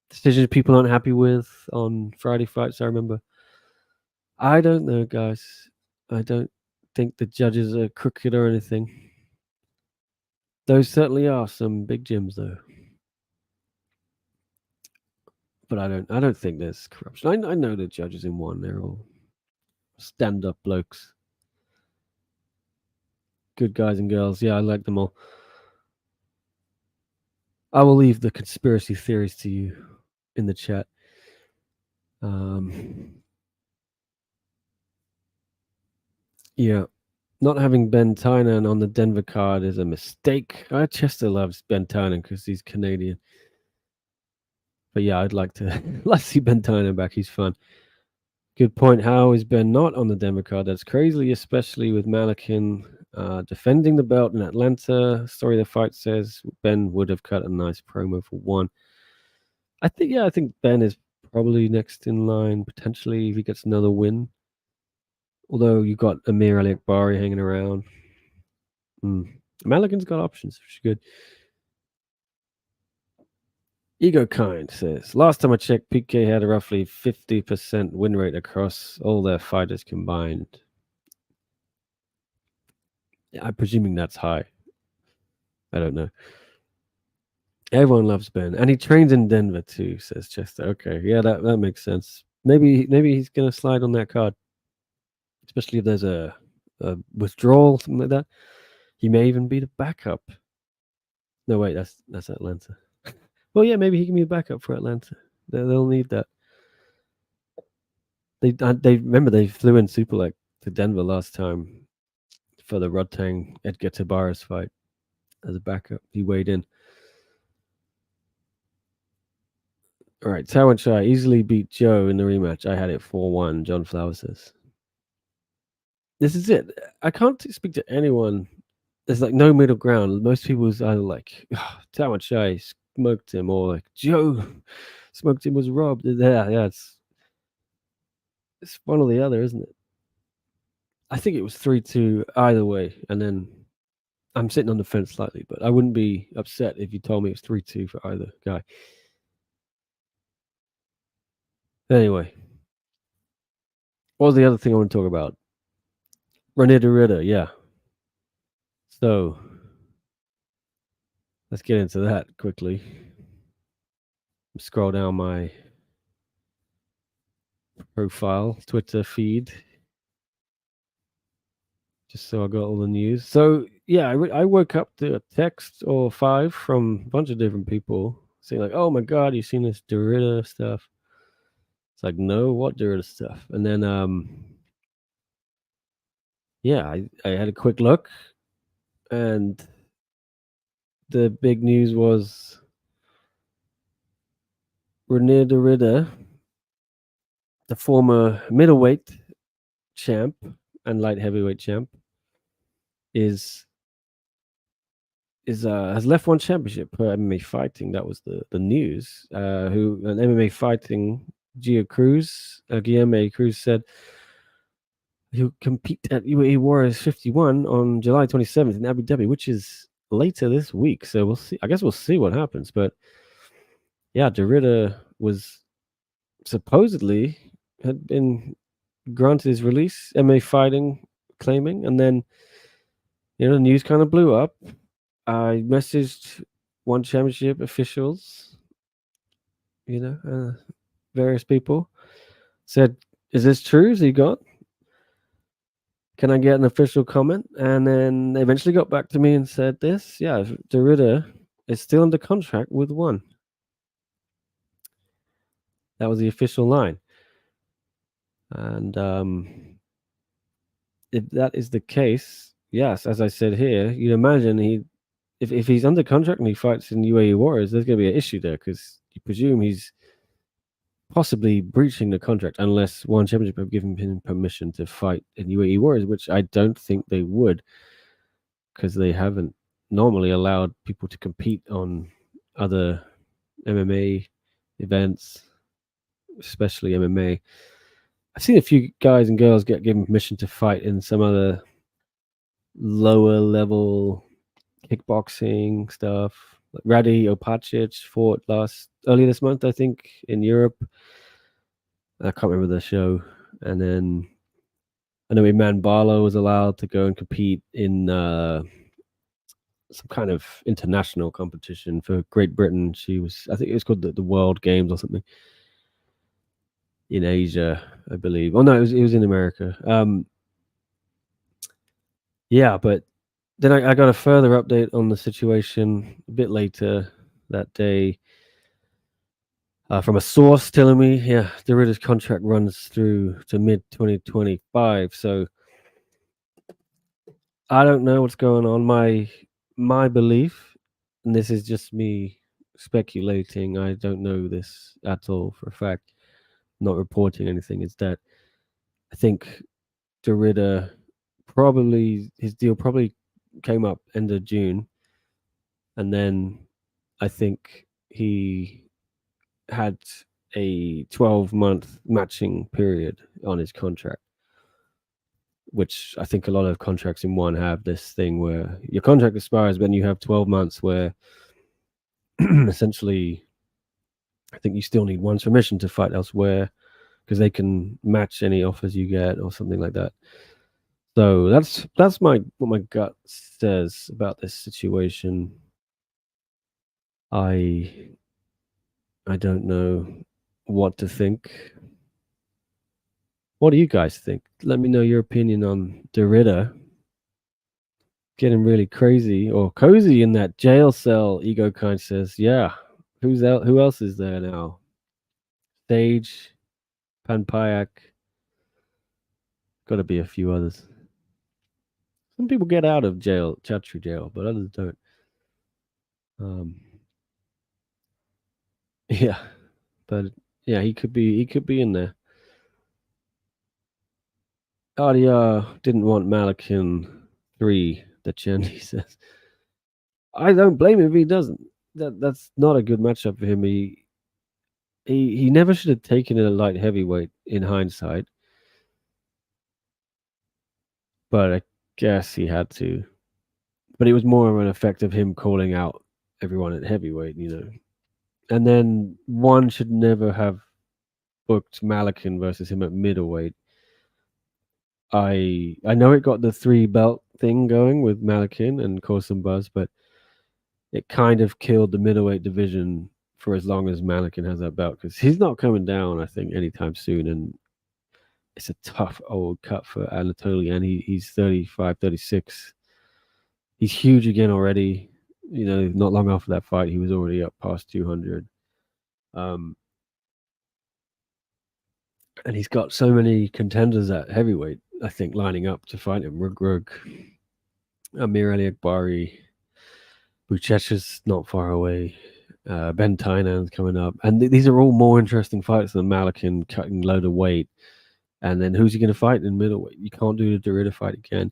decisions people aren't happy with on Friday fights, I remember. I don't know, guys. I don't think the judges are crooked or anything. Those certainly are some big gyms, though. But I don't think there's corruption. I know the judges in one; they're all stand-up blokes, good guys and girls. Yeah, I like them all. I will leave the conspiracy theories to you in the chat. Yeah, not having Ben Tynan on the Denver card is a mistake. Chester loves Ben Tynan because he's Canadian. But yeah, I'd like to let's see Ben Tynan back. He's fun. Good point. How is Ben not on the Denver card? That's crazy, especially with Malakin defending the belt in Atlanta. Story of the fight says Ben would have cut a nice promo for one. I think Ben is probably next in line potentially if he gets another win. Although you got Amir Ali Akbari hanging around. Malakin's got options, which is good. Ego Kind says, last time I checked, PK had a roughly 50% win rate across all their fighters combined. Yeah, I'm presuming that's high. I don't know. Everyone loves Ben, and he trains in Denver too, says Chester. Okay, yeah, that makes sense. Maybe he's gonna slide on that card, especially if there's a withdrawal, something like that. He may even be the backup. No, wait, that's Atlanta. Well, yeah, maybe he can be a backup for Atlanta. They'll need that. They remember they flew in Superleg to Denver last time for the Rodtang Edgar Tabares fight as a backup. He weighed in. All right, Tawan Shai easily beat Joe in the rematch. I had it 4-1, John Flowers says. This is it. I can't speak to anyone. There's like no middle ground. Most people's either like, oh, Tawan Shai smoked him, or like, Joe smoked him, was robbed. Yeah, it's one or the other, isn't it? I think it was 3-2 either way. And then I'm sitting on the fence slightly, but I wouldn't be upset if you told me it was 3-2 for either guy. Anyway, what was the other thing I want to talk about? Rene Derrida, yeah. So let's get into that quickly. Scroll down my profile, Twitter feed, just so I got all the news. So yeah, I woke up to a text or 5 from a bunch of different people saying like, "Oh my God, you seen this Derrida stuff?" It's like, no, what Derrida stuff? And then yeah, I had a quick look, and the big news was Rene Derrida, the former middleweight champ and light heavyweight champ, is has left one championship per MMA fighting. That was the news. Who an MMA fighting Guillermo Cruz said he'll compete at UAE Warriors 51 on July 27th in Abu Dhabi, which is later this week. So we'll see. I guess we'll see what happens. But yeah, Derrida was supposedly had been granted his release, MMA fighting claiming, and then the news kind of blew up. I messaged One Championship officials, various people. Said, "Is this true? Has he got? Can I get an official comment?" And then they eventually got back to me and said this. Yeah, Derrida is still under contract with One. That was the official line. And if that is the case, yes, as I said here, you'd imagine if he's under contract and he fights in UAE Warriors, there's going to be an issue there because you presume he's possibly breaching the contract unless One Championship have given him permission to fight in UAE Warriors, which I don't think they would because they haven't normally allowed people to compete on other MMA events, especially MMA. I've seen a few guys and girls get given permission to fight in some other lower level kickboxing stuff. Like Radi Opacic fought earlier this month, I think, in Europe. I can't remember the show. And then I know Iman Barlow was allowed to go and compete in some kind of international competition for Great Britain. I think it was called the World Games or something in Asia, I believe. Oh no, it was in America. Yeah, but then I got a further update on the situation a bit later that day from a source telling me, yeah, Derrida's contract runs through to mid 2025. So I don't know what's going on. My belief, and this is just me speculating. I don't know this at all for a fact. Not reporting anything. Is that I think Derrida probably his deal probably came up end of June, and then I think he had a 12-month matching period on his contract, which I think a lot of contracts in One have this thing where your contract expires when you have 12 months where essentially I think you still need One's permission to fight elsewhere because they can match any offers you get or something like that. So that's what my gut says about this situation. I I don't know what to think. What do you guys think? Let me know your opinion on Derrida getting really crazy or cozy in that jail cell. Ego kind says, "Yeah, who else is there now? Sage, Panpayak, got to be a few others. Some people get out of jail, Chatru jail, but others don't. Um, yeah, but yeah, he could be in there. Adia didn't want Malakin 3, the Chandy says. I don't blame him if he doesn't. That's not a good matchup for him. He never should have taken a light heavyweight in hindsight, but I guess he had to. But it was more of an effect of him calling out everyone at heavyweight. And then One should never have booked Malakin versus him at middleweight. I know it got the 3 belt thing going with Malakin and caused some buzz, but it kind of killed the middleweight division for as long as Malakin has that belt because he's not coming down, I think, anytime soon. And it's a tough old cut for Anatoly, and he's 35, 36. He's huge again already. Not long after that fight, he was already up past 200. Um, and he's got so many contenders at heavyweight, I think, lining up to fight him. Rug, Amir Ali Akbari, Buchecha's not far away. Ben Tainan's coming up. And these are all more interesting fights than Malakin cutting load of weight. And then who's he going to fight in middleweight? You can't do the Derrida fight again.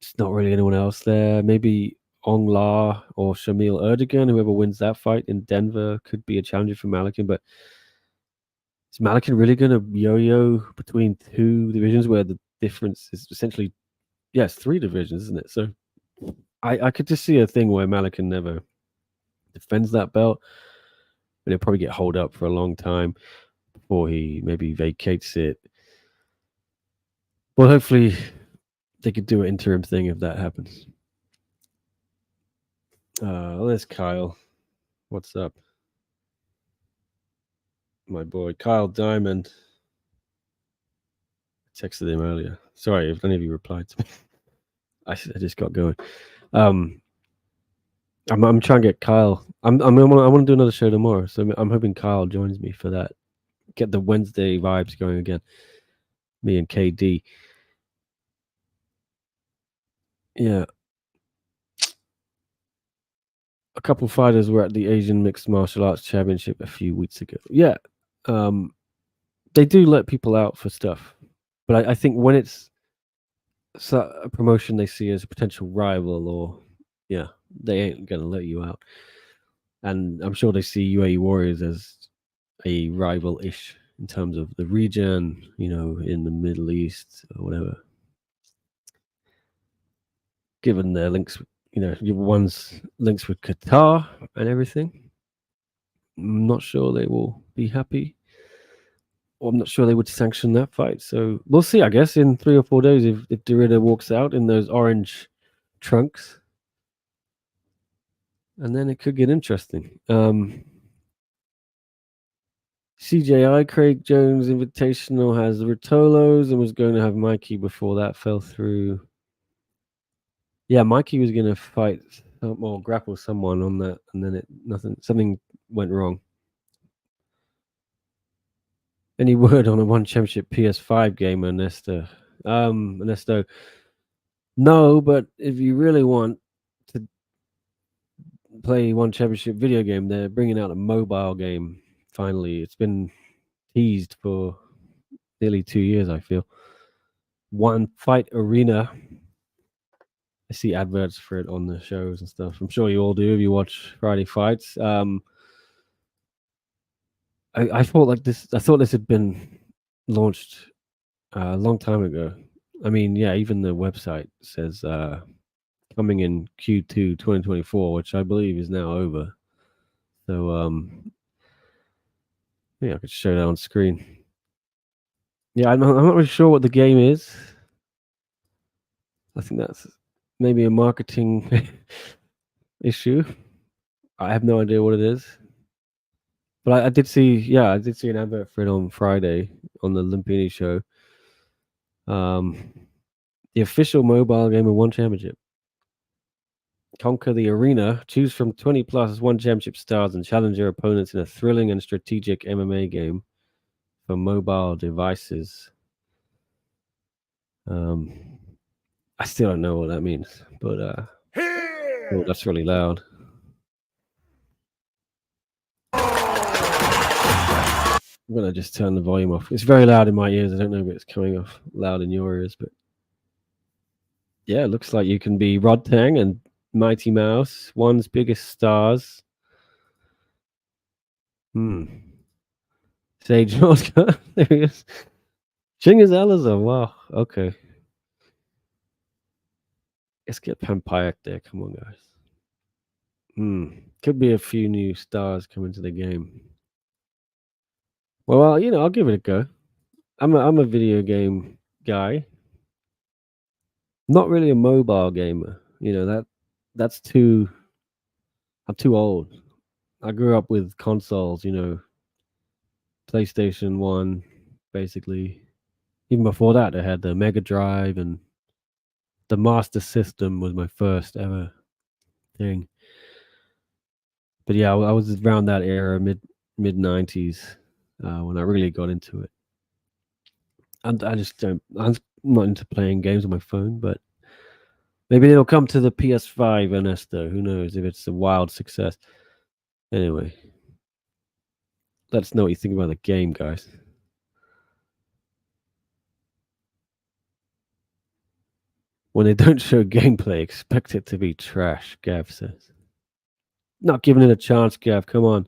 It's not really anyone else there. Maybe Ong La or Shamil Erdogan, whoever wins that fight in Denver, could be a challenger for Malakin. But is Malakin really going to yo-yo between 2 divisions where the difference is essentially, yes, 3 divisions, isn't it? So I could just see a thing where Malakin never defends that belt, but he'll probably get holed up for a long time before he maybe vacates it. Well, hopefully they could do an interim thing if that happens. There's Kyle. What's up? My boy, Kyle Diamond. I texted him earlier. Sorry if any of you replied to me. I just got going. I'm trying to get Kyle. I want to do another show tomorrow, so I'm hoping Kyle joins me for that. Get the Wednesday vibes going again. Me and KD. Yeah. A couple fighters were at the Asian Mixed Martial Arts Championship a few weeks ago. Yeah. They do let people out for stuff, but I think when it's a promotion they see as a potential rival, or yeah, they ain't gonna let you out. And I'm sure they see UAE Warriors as a rival-ish in terms of the region, in the Middle East or whatever. Given their links, one's links with Qatar and everything, I'm not sure they will be happy. Or I'm not sure they would sanction that fight. So we'll see, I guess, in 3 or 4 days if Derrida walks out in those orange trunks. And then it could get interesting. CJI Craig Jones Invitational has the Rotolos and was going to have Mikey before that fell through. Yeah, Mikey was going to fight or grapple someone on that, and then something went wrong. Any word on a One Championship PS5 game, Ernesto? Ernesto, no, but if you really want to play One Championship video game, they're bringing out a mobile game. Finally, it's been teased for nearly 2 years, I feel. One Fight Arena. I see adverts for it on the shows and stuff. I'm sure you all do if you watch Friday Fights. I thought this had been launched a long time ago. I mean, yeah, even the website says coming in Q2 2024, which I believe is now over. So yeah, I could show that on screen. Yeah, I'm not really sure what the game is. I think that's maybe a marketing issue. I have no idea what it is. But I did see an advert for it on Friday on the Lumpini show. The official mobile game of One Championship. Conquer the arena. Choose from 20 plus One Championship stars and challenge your opponents in a thrilling and strategic MMA game for mobile devices. I still don't know what that means, but oh, that's really loud. I'm gonna just turn the volume off. It's very loud in my ears. I don't know if it's coming off loud in your ears, but yeah, it looks like you can be Rodtang and Mighty Mouse, one's biggest stars. Sage Oscar. There he is. Chingiz Alazar. Wow. Okay. Let's get Pampayak there. Come on, guys. Could be a few new stars coming to the game. Well, I'll give it a go. I'm a video game guy. Not really a mobile gamer. That's too. I'm too old. I grew up with consoles. PlayStation 1, basically. Even before that, I had the Mega Drive, and the Master System was my first ever thing. But yeah, I was around that era, mid 90s, when I really got into it. And I just don't. I'm not into playing games on my phone, but maybe it'll come to the PS5, Ernesto. Who knows if it's a wild success? Anyway, let us know what you think about the game, guys. When they don't show gameplay, expect it to be trash, Gav says. Not giving it a chance, Gav. Come on.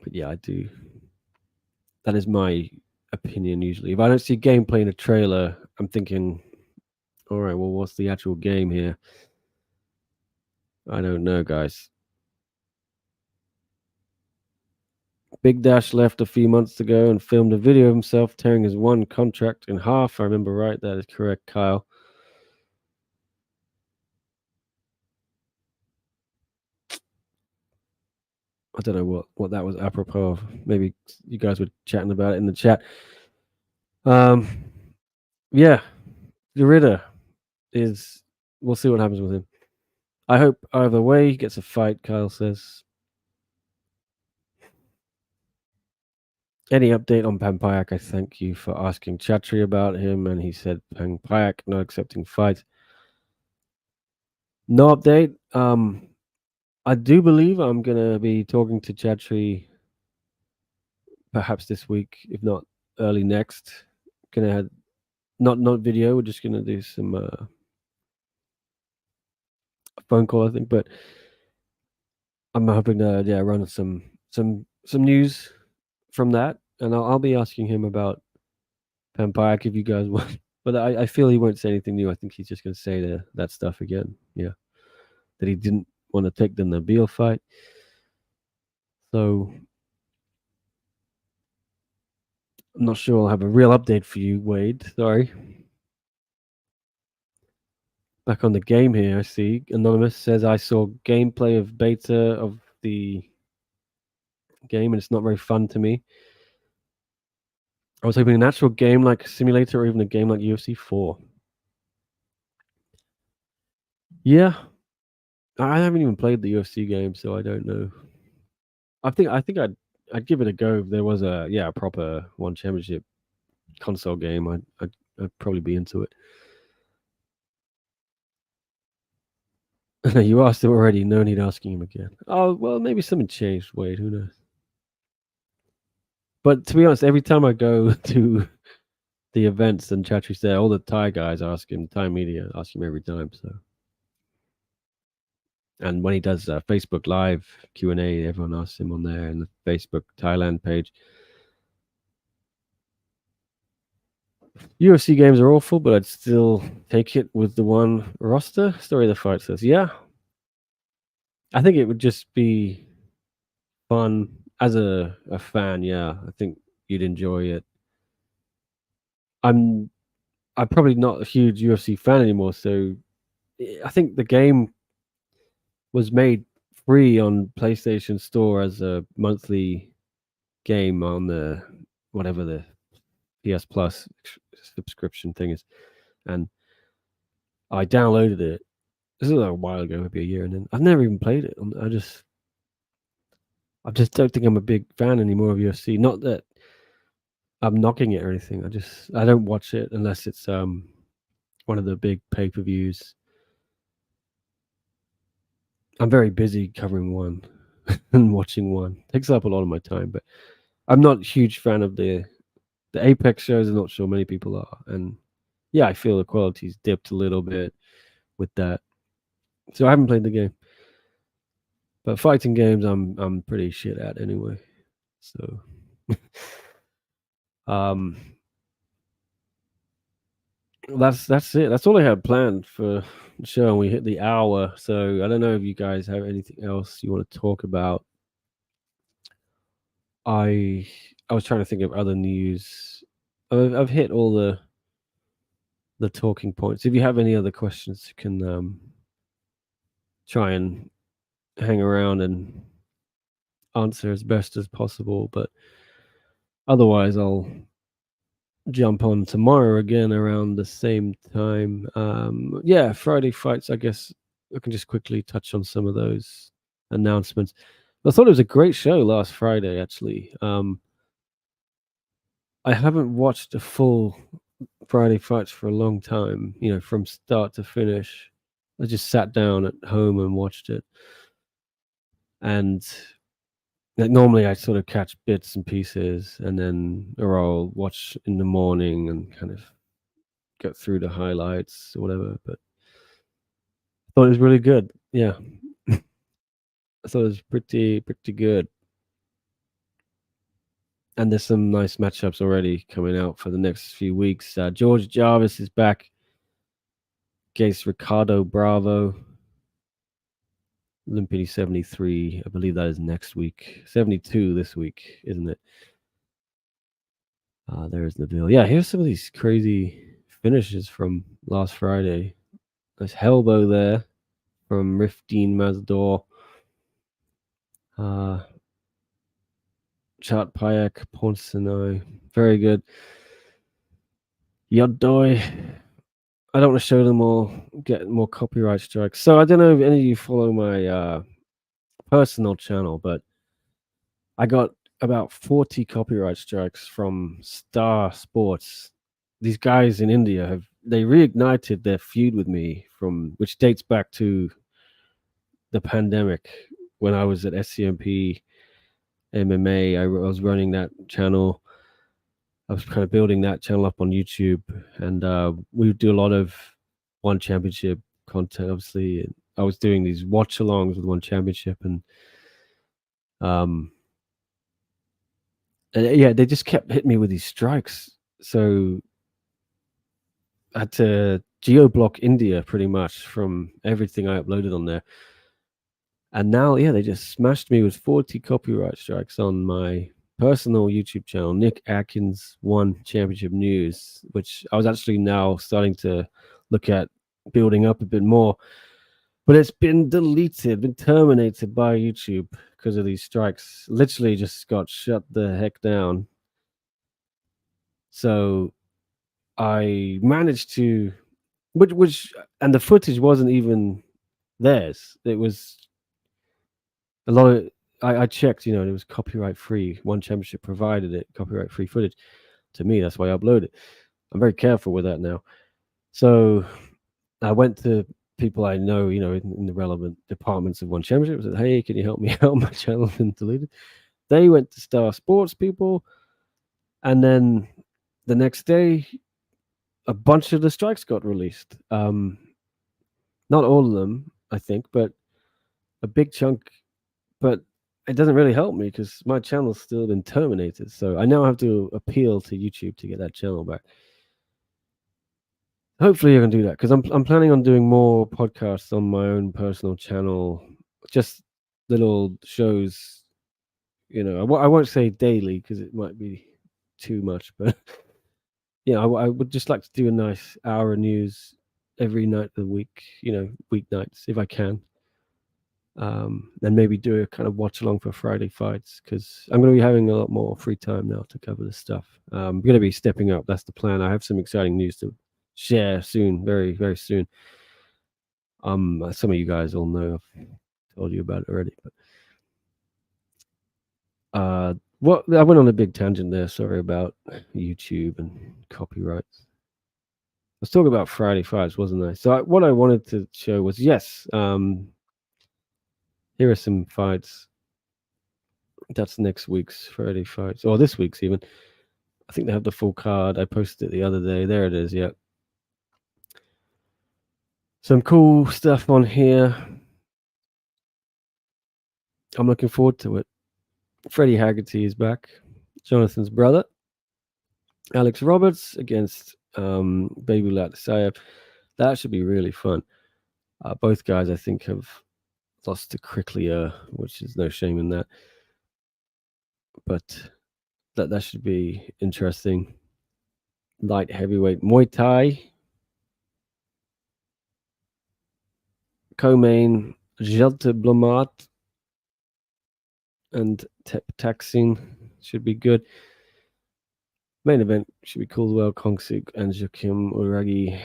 But yeah, I do. That is my opinion usually. If I don't see gameplay in a trailer, I'm thinking, all right, well, what's the actual game here? I don't know, guys. Big Dash left a few months ago and filmed a video of himself tearing his one contract in half. I remember right. That is correct, Kyle. don't know what that was apropos of. Maybe you guys were chatting about it in the chat. Um, yeah, Derrida is. We'll see what happens with him. I hope either way he gets a fight. Kyle says. Any update on Pampayak? I thank you for asking Chatri about him, and he said Pampayak not accepting fights. No update. I do believe I'm gonna be talking to Chatri perhaps this week, if not early next. Gonna have not video. We're just gonna do some phone call, I think. But I'm hoping to run some news from that, and I'll be asking him about Pampayak if you guys want. But I feel he won't say anything new. I think he's just gonna say that stuff again. Yeah, that he didn't want to take the Nabil fight. So I'm not sure I'll have a real update for you, Wade. Sorry. Back on the game here, I see. Anonymous says, I saw gameplay of beta of the game, and it's not very fun to me. I was hoping an actual game like Simulator or even a game like UFC 4. Yeah. I haven't even played the UFC game, so I don't know. I think I'd give it a go if there was a proper One Championship console game. I'd probably be into it. You asked him already. No need asking him again. Oh, well, maybe something changed. Wait, who knows? But to be honest, every time I go to the events and Chatri's there, all the Thai guys ask him, Thai media ask him every time. So, and when he does Facebook Live Q&A, everyone asks him on there in the Facebook Thailand page. UFC games are awful, but I'd still take it with the one roster. Story of the Fight says, yeah. I think it would just be fun as a fan. Yeah, I think you'd enjoy it. I'm probably not a huge UFC fan anymore, so I think the game was made free on PlayStation Store as a monthly game on the whatever the PS Plus subscription thing is, and I downloaded it. This is a while ago, maybe a year, and then I've never even played it. I just don't think I'm a big fan anymore of UFC. Not that I'm knocking it or anything. I don't watch it unless it's one of the big pay-per-views. I'm very busy covering one and watching one. It takes up a lot of my time, but I'm not a huge fan of the Apex shows. I'm not sure many people are, and yeah, I feel the quality's dipped a little bit with that. So I haven't played the game, but fighting games I'm pretty shit at anyway. So, that's it. That's all I had planned for the show, and we hit the hour. So I don't know if you guys have anything else you want to talk about. I was trying to think of other news. I've hit all the talking points. If you have any other questions, you can try and hang around and answer as best as possible. But otherwise, I'll jump on tomorrow again around the same time. Friday fights. I guess I can just quickly touch on some of those announcements. I thought it was a great show last Friday, actually. I haven't watched a full Friday fights for a long time, from start to finish. I just sat down at home and watched it. And normally I sort of catch bits and pieces, or I'll watch in the morning and kind of get through the highlights or whatever. But I thought it was really good. Yeah. I thought it was pretty good. And there's some nice matchups already coming out for the next few weeks. George Jarvis is back against Ricardo Bravo. Olympia 73, I believe that is next week. 72 this week, isn't it? There's Nabil. Yeah, here's some of these crazy finishes from last Friday. Nice elbow there from Rifdeen Mazdor. Chart Payak, Ponsanoi, very good. Yoddoy. I don't want to show them all, get more copyright strikes. So I don't know if any of you follow my personal channel, but I got about 40 copyright strikes from Star Sports. These guys in India they reignited their feud with me which dates back to the pandemic when I was at SCMP MMA. I was running that channel. I was kind of building that channel up on YouTube, and we would do a lot of One Championship content. Obviously, and I was doing these watch-alongs with One Championship, and yeah, they just kept hitting me with these strikes. So I had to geo-block India pretty much from everything I uploaded on there. And now, yeah, they just smashed me with 40 copyright strikes on my personal YouTube channel, Nick Atkins One Championship News, which I was actually now starting to look at building up a bit more. But it's been deleted, been terminated by YouTube because of these strikes. Literally just got shut the heck down. So I managed to, and the footage wasn't even theirs. It was a lot of, I checked, it was copyright free. One Championship provided it, copyright free footage. To me, that's why I upload it. I'm very careful with that now. So I went to people I know, in the relevant departments of One Championship. I said, hey, can you help me out? My channel's been deleted. They went to Star Sports people. And then the next day, a bunch of the strikes got released. Not all of them, I think, but a big chunk. But it doesn't really help me because my channel's still been terminated. So I now have to appeal to YouTube to get that channel back. Hopefully you're gonna do that because I'm planning on doing more podcasts on my own personal channel, just little shows. I won't say daily because it might be too much, but I would just like to do a nice hour of news every night of the week, weeknights if I can. And maybe do a kind of watch along for Friday fights because I'm going to be having a lot more free time now to cover this stuff. I'm going to be stepping up. That's the plan. I have some exciting news to share soon, very, very soon. Some of you guys all know I've told you about it already, but I went on a big tangent there. Sorry about YouTube and copyrights. I was talking about Friday fights, wasn't I? So what I wanted to show was yes. Here are some fights. That's next week's Friday fights, or this week's even. I think they have the full card. I posted it the other day. There it is. Yeah. Some cool stuff on here. I'm looking forward to it. Freddie Haggerty is back. Jonathan's brother. Alex Roberts against Baby Latasayev. That should be really fun. Both guys, I think, have lost to Cricklier, which is no shame in that. But that should be interesting. Light heavyweight Muay Thai. Co-main Jelte Blomat and Taxing should be good. Main event should be Caldwell Kongsig and Joachim Uragi.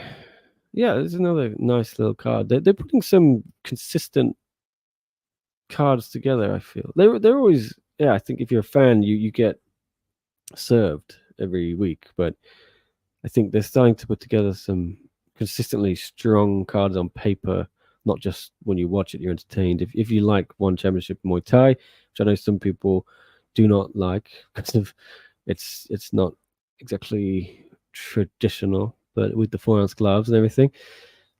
Yeah, there's another nice little card. They're putting some consistent cards together. I feel they're always, yeah. I think if you're a fan, you get served every week, but I think they're starting to put together some consistently strong cards on paper. Not just when you watch it, you're entertained. If you like One Championship Muay Thai, which I know some people do not like because of it's not exactly traditional, but with the 4-ounce gloves and everything,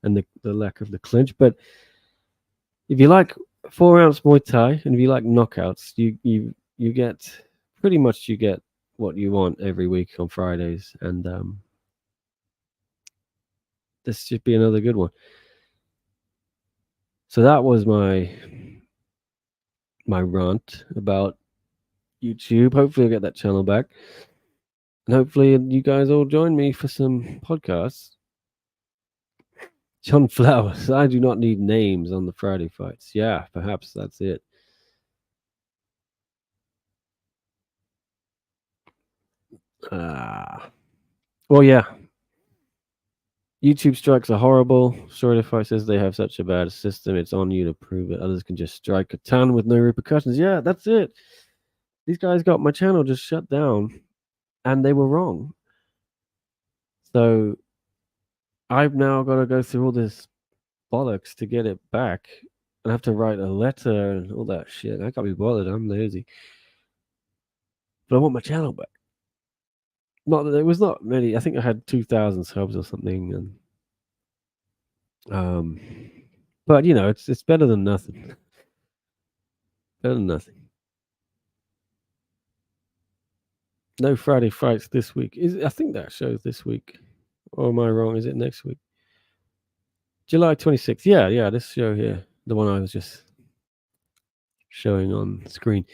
and the lack of the clinch. But if you like 4-ounce Muay Thai and if you like knockouts, you get pretty much what you want every week on Fridays, and this should be another good one. So that was my rant about YouTube. Hopefully I'll get that channel back. And hopefully you guys all join me for some podcasts. John Flowers, I do not need names on the Friday fights. Yeah, perhaps that's it. Well, yeah. YouTube strikes are horrible. Shortify says they have such a bad system. It's on you to prove it. Others can just strike a ton with no repercussions. Yeah, that's it. These guys got my channel just shut down, and they were wrong. So I've now got to go through all this bollocks to get it back. I have to write a letter and all that shit. I can't be bothered. I'm lazy. But I want my channel back. Not that it was not many. I think I had 2,000 subs or something, and but you know, it's better than nothing. Better than nothing. No Friday fights this week. I think that shows this week. Or am I wrong? Is it next week? July 26th. Yeah, this show here. The one I was just showing on screen.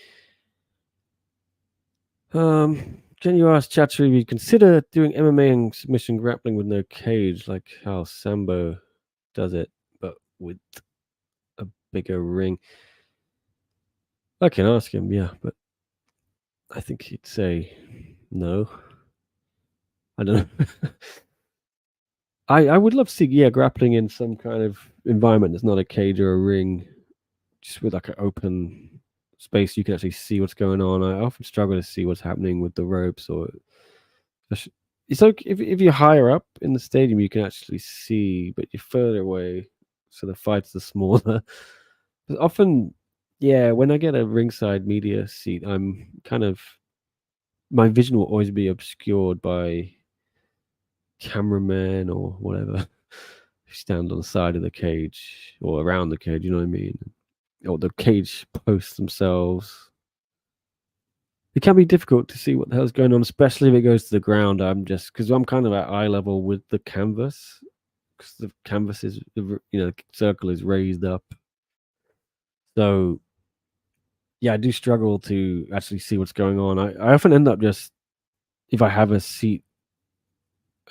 Can you ask Chatri consider doing MMA and submission grappling with no cage, like how Sambo does it, but with a bigger ring? I can ask him, yeah, but I think he'd say no. I don't know. I would love to see grappling in some kind of environment that's not a cage or a ring, just with like an open space you can actually see what's going on. I often struggle to see what's happening with the ropes, or it's like if you're higher up in the stadium you can actually see, but you're further away, so the fights are smaller. But often, yeah, when I get a ringside media seat, I'm kind of, my vision will always be obscured by cameramen or whatever who stand on the side of the cage or around the cage, you know what I mean? Or the cage posts themselves. It can be difficult to see what the hell's going on, especially if it goes to the ground. Because I'm kind of at eye level with the canvas, because the canvas is, the circle is raised up. So, yeah, I do struggle to actually see what's going on. I often end up just, if I have a seat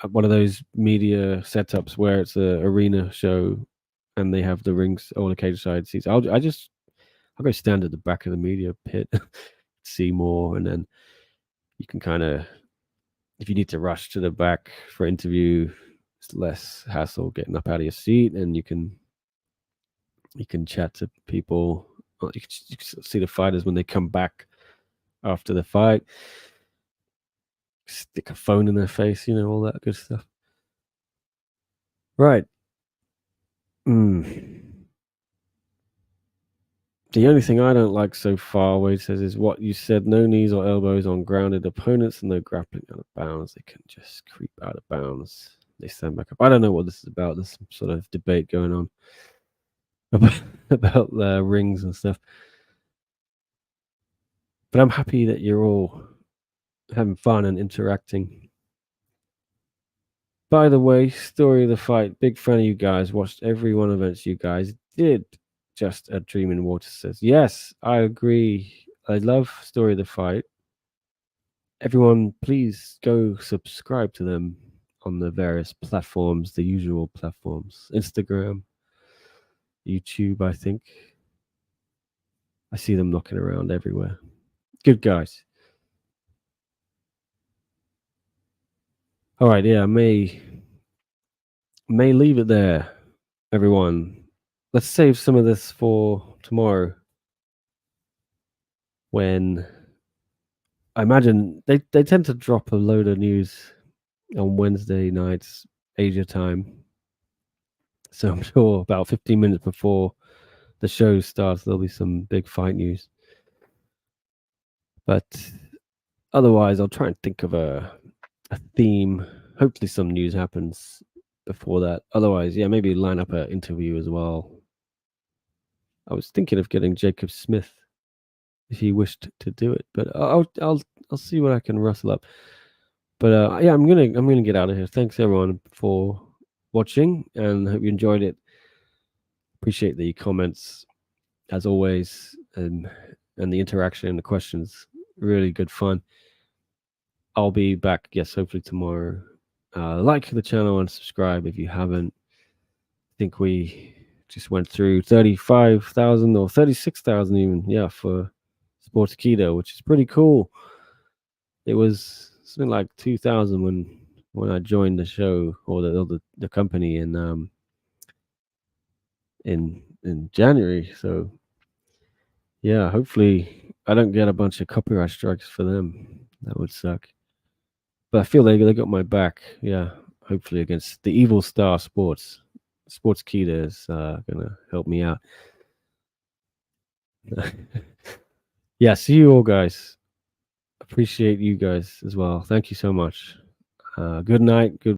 at one of those media setups where it's a arena show and they have the rings or the cage side seats, I'll go stand at the back of the media pit, see more, and then you can kind of, if you need to rush to the back for interview, it's less hassle getting up out of your seat, and you can chat to people. You can see the fighters when they come back after the fight. Stick a phone in their face, all that good stuff. Right. The only thing I don't like so far, Wade says, is what you said: no knees or elbows on grounded opponents and no grappling out of bounds. They can just creep out of bounds. They stand back up. I don't know what this is about. There's some sort of debate going on about the rings and stuff. But I'm happy that you're all having fun and interacting. By the way, story of the fight. Big fan of you guys. Watched every one of events you guys did. Just a dream in water says, yes, I agree. I love story of the fight. Everyone, please go subscribe to them on the various platforms, the usual platforms. Instagram, YouTube, I think. I see them knocking around everywhere. Good guys. All right, yeah, may leave it there, everyone. Let's save some of this for tomorrow, when I imagine they tend to drop a load of news on Wednesday nights, Asia time. So I'm sure about 15 minutes before the show starts, there'll be some big fight news. But otherwise, I'll try and think of a theme. Hopefully some news happens before that. Otherwise, yeah, maybe line up an interview as well. I was thinking of getting Jacob Smith if he wished to do it, but I'll see what I can rustle up. But yeah, I'm gonna get out of here. Thanks everyone for watching, and hope you enjoyed it. Appreciate the comments as always, and the interaction and the questions. Really good fun. I'll be back, yes, hopefully tomorrow. Like the channel and subscribe if you haven't. I think we just went through 35,000 or 36,000 even, yeah, for Sports Keto, which is pretty cool. It was It's been like 2000 when I joined the show or the company in January. So yeah, hopefully I don't get a bunch of copyright strikes for them. That would suck. But I feel they got my back. Yeah, hopefully against the Evil Star Sports. Sports Kita is gonna help me out. Yeah, see you all, guys. Appreciate you guys as well. Thank you so much. Good night. Good.